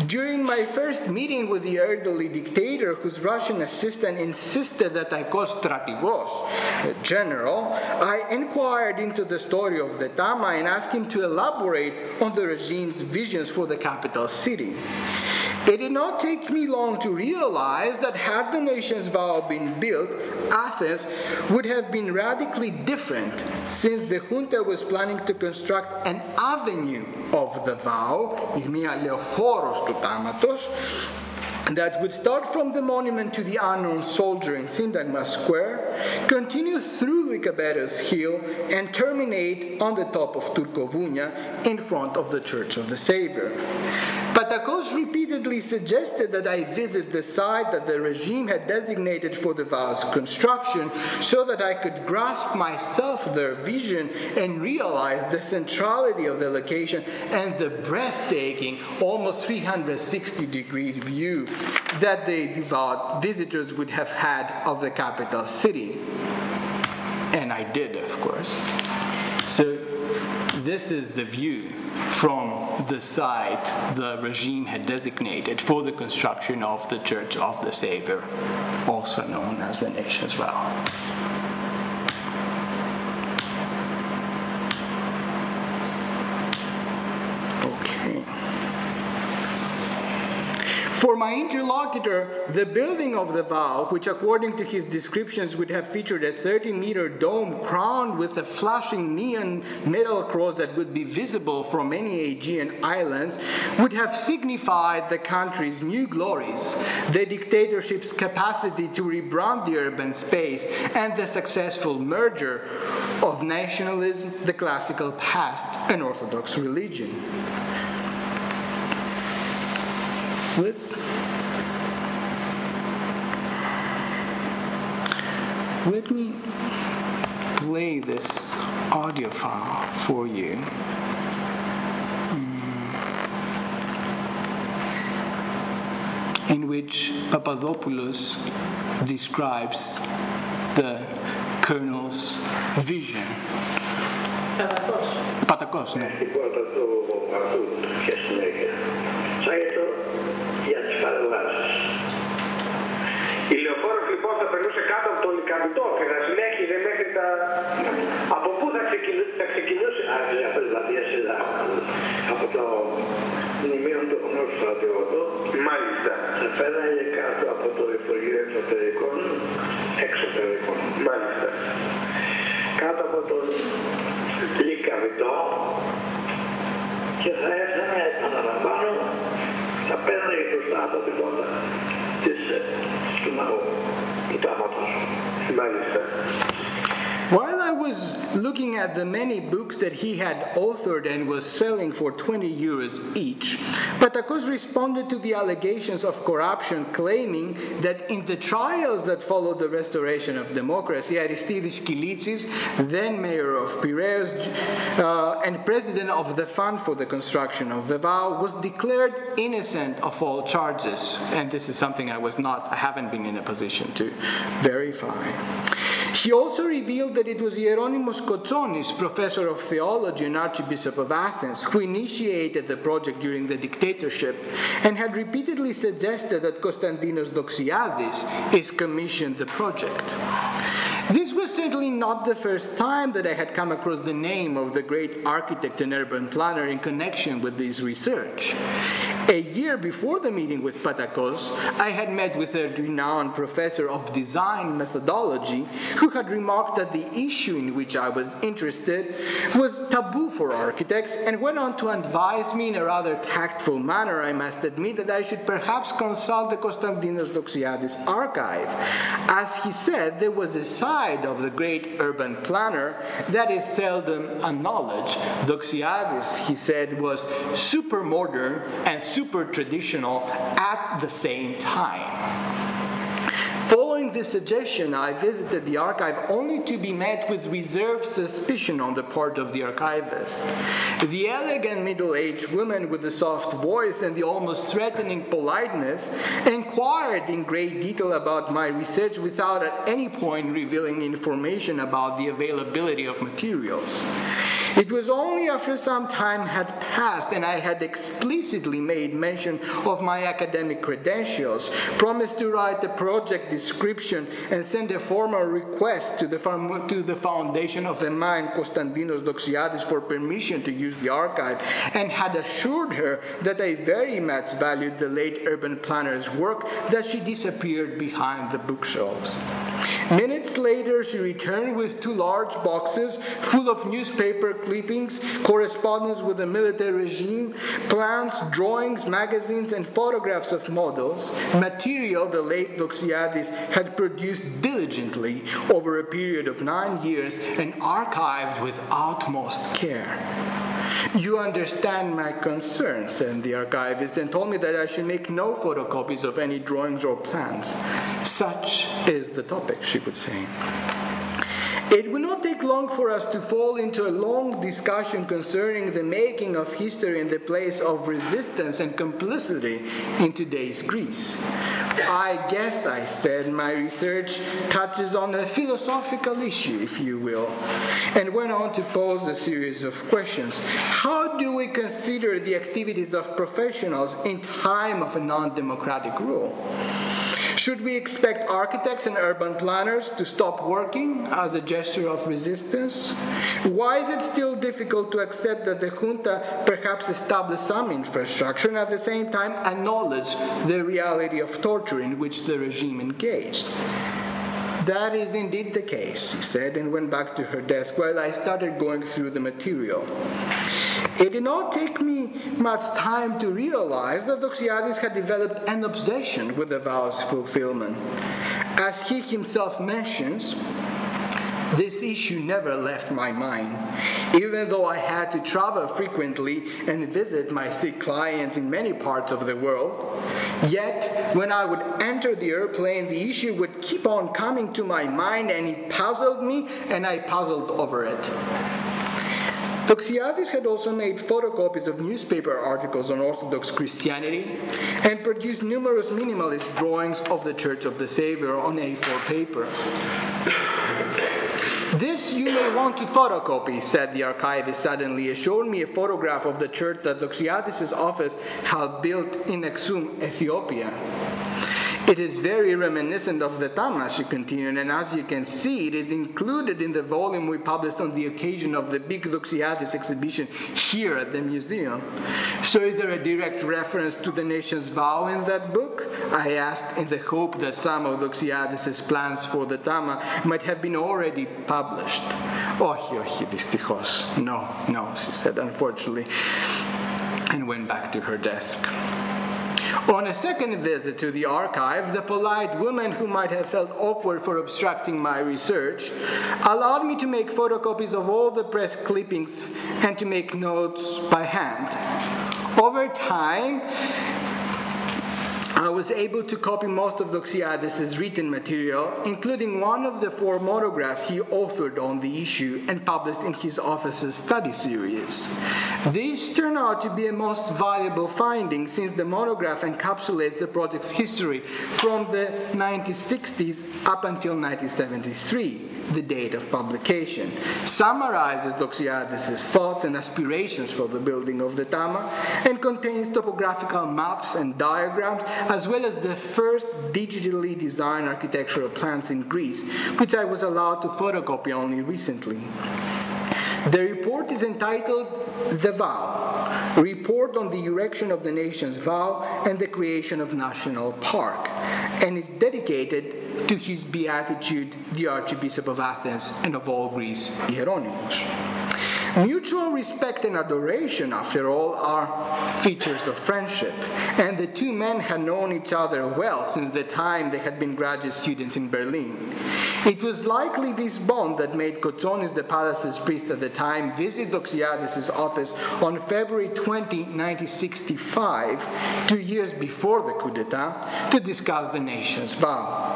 During my first meeting with the elderly dictator, whose Russian assistant insisted that I call Strategos, a general, I inquired into the story of the Tama and asked him to elaborate on the regime's visions for the capital city. It did not take me long to realize that had the nation's vow been built, Athens would have been radically different, since the junta was planning to construct an avenue of the vow, μια λεωφόρος του τάματος, that would start from the monument to the unknown soldier in Syntagma Square, continue through Lycabettus Hill, and terminate on the top of Turkovounia in front of the Church of the Savior. Patakos repeatedly suggested that I visit the site that the regime had designated for the vow's construction so that I could grasp myself their vision and realize the centrality of the location and the breathtaking, almost 360-degree view that the devout visitors would have had of the capital city. And I did, of course. So this is the view from the site the regime had designated for the construction of the Church of the Savior, also known as the nation's vow. Okay. For my interlocutor, the building of the vow, which according to his descriptions would have featured a 30-meter dome crowned with a flashing neon metal cross that would be visible from many Aegean islands, would have signified the country's new glories, the dictatorship's capacity to rebrand the urban space, and the successful merger of nationalism, the classical past, and Orthodox religion. Let me play this audio file for you. In which Papadopoulos describes the colonel's vision. Patakos, ναι. Η λεωφόρος λοιπόν θα περνούσε κάτω από το Λυκαβητό και θα συνέχιζε μέχρι τα... Από πού θα ξεκινούσε... Από το μνημείο του γνώσου στρατιώτου. Μάλιστα. Θα πέραγε κάτω από το Υπουργείο Εξωτερικών. Μάλιστα. Κάτω από το Λυκαβητό και θα έφτανε, επαναλαμβάνω, θα πέραγε μπροστά από την πόρτα του ναού, του τάματος. Μάλιστα. While I was looking at the many books that he had authored and was selling for 20 euros each, Patakos responded to the allegations of corruption, claiming that in the trials that followed the restoration of democracy, Aristidis Kilitsis, then mayor of Piraeus and president of the Fund for the Construction of the Vow, was declared innocent of all charges. And this is something I haven't been in a position to verify. He also revealed that it was Hieronymus Kotsonis, professor of theology and Archbishop of Athens, who initiated the project during the dictatorship and had repeatedly suggested that Konstantinos Doxiadis is commissioned the project. This was certainly not the first time that I had come across the name of the great architect and urban planner in connection with this research. A year before the meeting with Patakos, I had met with a renowned professor of design methodology who had remarked that the issue in which I was interested was taboo for architects, and went on to advise me in a rather tactful manner, I must admit, that I should perhaps consult the Konstantinos Doxiadis archive. As he said, there was a side of the great urban planner that is seldom acknowledged. Doxiadis, he said, was super modern and super traditional at the same time. Following this suggestion, I visited the archive only to be met with reserved suspicion on the part of the archivist. The elegant middle-aged woman with the soft voice and the almost threatening politeness inquired in great detail about my research without at any point revealing information about the availability of materials. It was only after some time had passed and I had explicitly made mention of my academic credentials, promised to write a project description, and send a formal request to the foundation of EMA and Konstantinos Doxiadis for permission to use the archive, and had assured her that I very much valued the late urban planner's work, that she disappeared behind the bookshelves. Minutes later, she returned with 2 large boxes full of newspaper clippings, correspondence with the military regime, plans, drawings, magazines, and photographs of models, material the late Doxiadis had produced diligently over a period of 9 years and archived with utmost care. "You understand my concern," said the archivist, and told me that I should make no photocopies of any drawings or plans. "Such is the topic," she would say. It would not take long for us to fall into a long discussion concerning the making of history and the place of resistance and complicity in today's Greece. "I guess," I said, "my research touches on a philosophical issue, if you will," and went on to pose a series of questions. How do we consider the activities of professionals in time of a non-democratic rule? Should we expect architects and urban planners to stop working as a gesture of resistance? Why is it still difficult to accept that the junta perhaps established some infrastructure and at the same time acknowledge the reality of torture in which the regime engaged? "That is indeed the case," she said, and went back to her desk while I started going through the material. It did not take me much time to realize that Doxiadis had developed an obsession with the vow's fulfillment. As he himself mentions, this issue never left my mind. Even though I had to travel frequently and visit my sick clients in many parts of the world, yet when I would enter the airplane, the issue would keep on coming to my mind, and it puzzled me, and I puzzled over it. Doxiadis had also made photocopies of newspaper articles on Orthodox Christianity and produced numerous minimalist drawings of the Church of the Savior on A4 paper. "This you may want to photocopy," said the archivist suddenly, and showed me a photograph of the church that Doxiadis' office had built in Aksum, Ethiopia. "It is very reminiscent of the Tama," she continued, "and as you can see, it is included in the volume we published on the occasion of the big Doxiadis exhibition here at the museum." "So is there a direct reference to the nation's vow in that book?" I asked, in the hope that some of Doxiadis' plans for the Tama might have been already published. "Όχι, δυστυχώς. No, she said, unfortunately, and went back to her desk. On a second visit to the archive, the polite woman who might have felt awkward for obstructing my research allowed me to make photocopies of all the press clippings and to make notes by hand. Over time, I was able to copy most of Doxiadis' written material, including one of the 4 monographs he authored on the issue and published in his office's study series. These turn out to be a most valuable finding, since the monograph encapsulates the project's history from the 1960s up until 1973. The date of publication, summarizes Doxiadis' thoughts and aspirations for the building of the Tama, and contains topographical maps and diagrams, as well as the first digitally designed architectural plans in Greece, which I was allowed to photocopy only recently. The report is entitled The Vow, Report on the Erection of the Nation's Vow and the Creation of National Park, and is dedicated to His Beatitude, the Archbishop of Athens and of all Greece, Hieronymus. Mutual respect and adoration, after all, are features of friendship, and the two men had known each other well since the time they had been graduate students in Berlin. It was likely this bond that made Kotsonis, the palace's priest at the time, visit Doxiadis' office on February 20, 1965, 2 years before the coup d'etat, to discuss the nation's vow.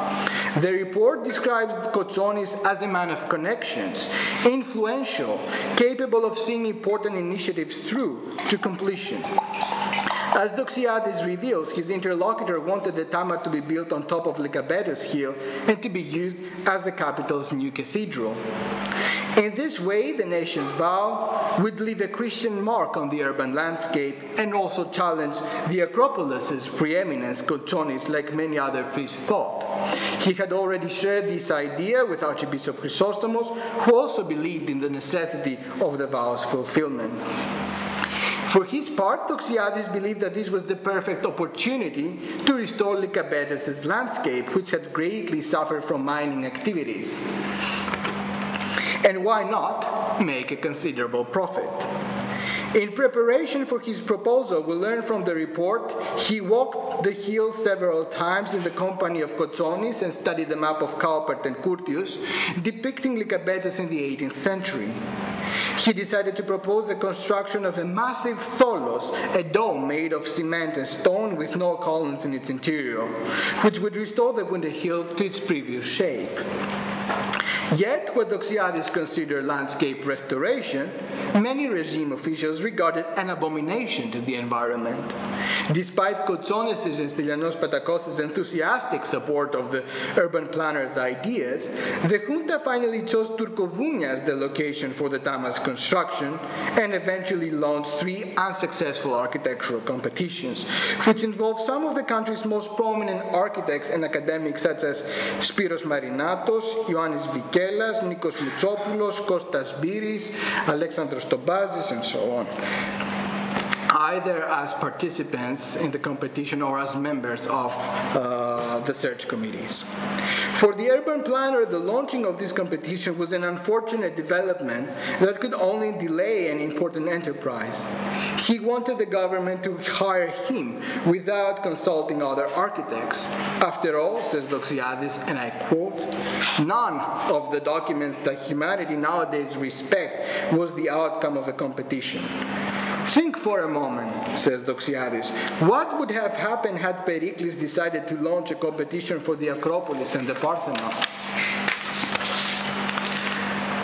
The report describes Kotsonis as a man of connections, influential, capable of seeing important initiatives through to completion. As Doxiadis reveals, his interlocutor wanted the Tama to be built on top of Lycabettus Hill and to be used as the capital's new cathedral. In this way, the nation's vow would leave a Christian mark on the urban landscape and also challenge the Acropolis's preeminence, Kotsonis, like many other priests thought. He had already shared this idea with Archbishop Chrysostomos, who also believed in the necessity of the vow's fulfillment. For his part, Doxiadis believed that this was the perfect opportunity to restore Lycabettus' landscape, which had greatly suffered from mining activities. And why not make a considerable profit? In preparation for his proposal, we learn from the report he walked the hill several times in the company of Kotsonis and studied the map of Kaupert and Curtius, depicting Lycabettus in the 18th century. He decided to propose the construction of a massive tholos, a dome made of cement and stone with no columns in its interior, which would restore the winter hill to its previous shape. Yet, what Doxiadis considered landscape restoration, many regime officials regarded an abomination to the environment. Despite Kotsonis' and Stylianos Patakos' enthusiastic support of the urban planner's ideas, the junta finally chose Turkovounia as the location for the Tama's construction and eventually launched 3 unsuccessful architectural competitions, which involved some of the country's most prominent architects and academics such as Spiros Marinatos, Ioannis Vikelas, Nikos Moutsopoulos, Kostas Biris, Alexandros Tobazis, and so on, either as participants in the competition or as members of the search committees. For the urban planner, the launching of this competition was an unfortunate development that could only delay an important enterprise. He wanted the government to hire him without consulting other architects. After all, says Doxiadis, and I quote, "None of the documents that humanity nowadays respect was the outcome of the competition." Think for a moment, says Doxiadis, what would have happened had Pericles decided to launch a competition for the Acropolis and the Parthenon?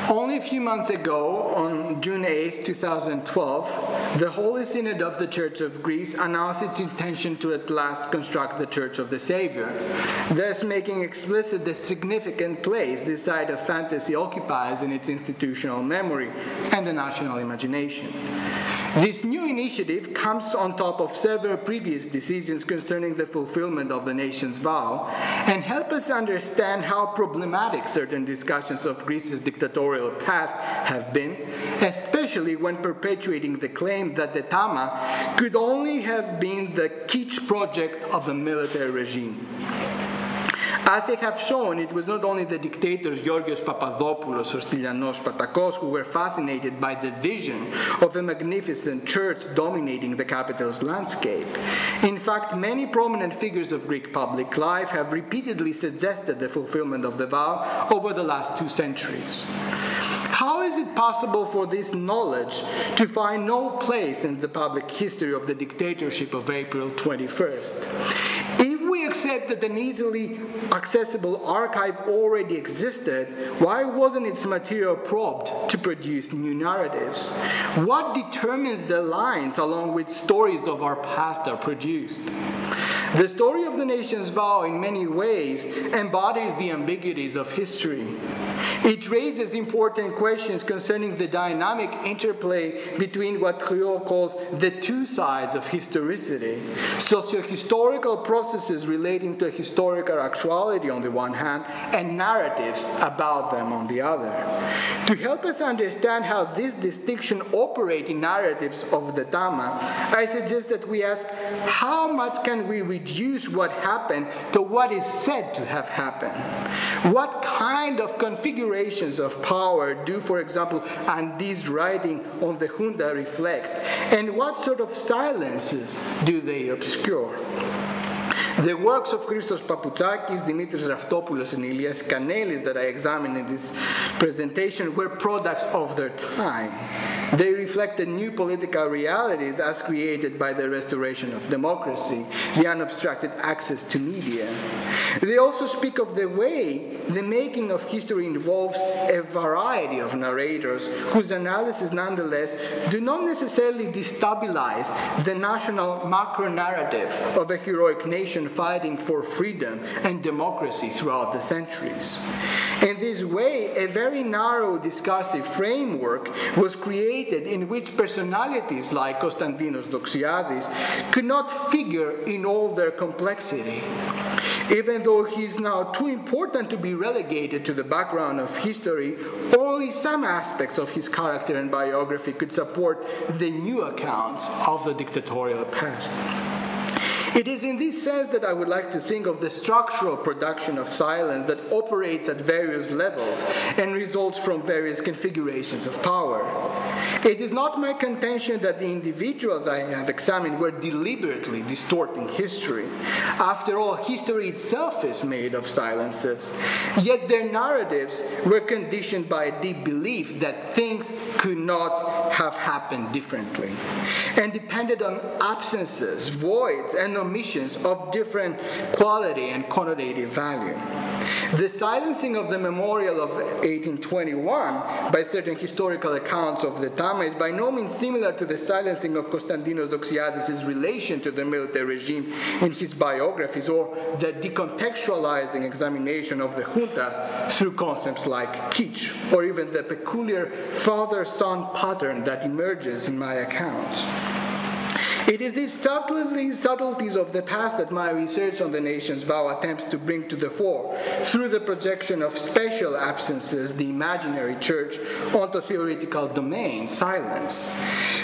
Only a few months ago, on June 8, 2012, the Holy Synod of the Church of Greece announced its intention to at last construct the Church of the Savior, thus making explicit the significant place this site of fantasy occupies in its institutional memory and the national imagination. This new initiative comes on top of several previous decisions concerning the fulfillment of the nation's vow and help us understand how problematic certain discussions of Greece's dictatorial past have been, especially when perpetuating the claim that the Tama could only have been the kitsch project of a military regime. As they have shown, it was not only the dictators Georgios Papadopoulos or Stylianos Patakos who were fascinated by the vision of a magnificent church dominating the capital's landscape. In fact, many prominent figures of Greek public life have repeatedly suggested the fulfillment of the vow over the last 2 centuries. How is it possible for this knowledge to find no place in the public history of the dictatorship of April 21st? If we accept that an easily accessible archive already existed, why wasn't its material probed to produce new narratives? What determines the lines along which stories of our past are produced? The story of the nation's vow in many ways embodies the ambiguities of history. It raises important questions concerning the dynamic interplay between what Triot calls the two sides of historicity, socio-historical processes relating to a historical actuality on the one hand, and narratives about them on the other. To help us understand how this distinction operates in narratives of the Dhamma, I suggest that we ask, how much can we reduce what happened to what is said to have happened? What kind of configurations of power do, for example, Andy's writing on the junta reflect? And what sort of silences do they obscure? The works of Christos Papoutsakis, Dimitris Raftopoulos, and Ilias Kanelis that I examined in this presentation were products of their time. They reflected new political realities as created by the restoration of democracy, the unobstructed access to media. They also speak of the way the making of history involves a variety of narrators whose analysis nonetheless do not necessarily destabilize the national macro-narrative of a heroic nation fighting for freedom and democracy throughout the centuries. In this way, a very narrow discursive framework was created in which personalities like Konstantinos Doxiadis could not figure in all their complexity. Even though he is now too important to be relegated to the background of history, only some aspects of his character and biography could support the new accounts of the dictatorial past. It is in this sense that I would like to think of the structural production of silence that operates at various levels and results from various configurations of power. It is not my contention that the individuals I have examined were deliberately distorting history. After all, history itself is made of silences. Yet their narratives were conditioned by a deep belief that things could not have happened differently, and depended on absences, voids, and omissions of different quality and connotative value. The silencing of the memorial of 1821 by certain historical accounts of the Dhamma is by no means similar to the silencing of Konstantinos Doxiadis' relation to the military regime in his biographies, or the decontextualizing examination of the junta through concepts like kitsch, or even the peculiar father-son pattern that emerges in my accounts. It is these subtleties of the past that my research on the nation's vow attempts to bring to the fore through the projection of special absences, the imaginary church, onto theoretical domain, silence.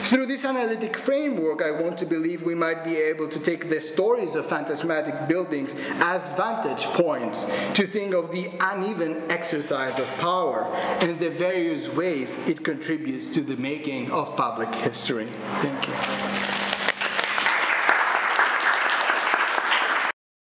Through this analytic framework, I want to believe we might be able to take the stories of phantasmatic buildings as vantage points to think of the uneven exercise of power and the various ways it contributes to the making of public history. Thank you.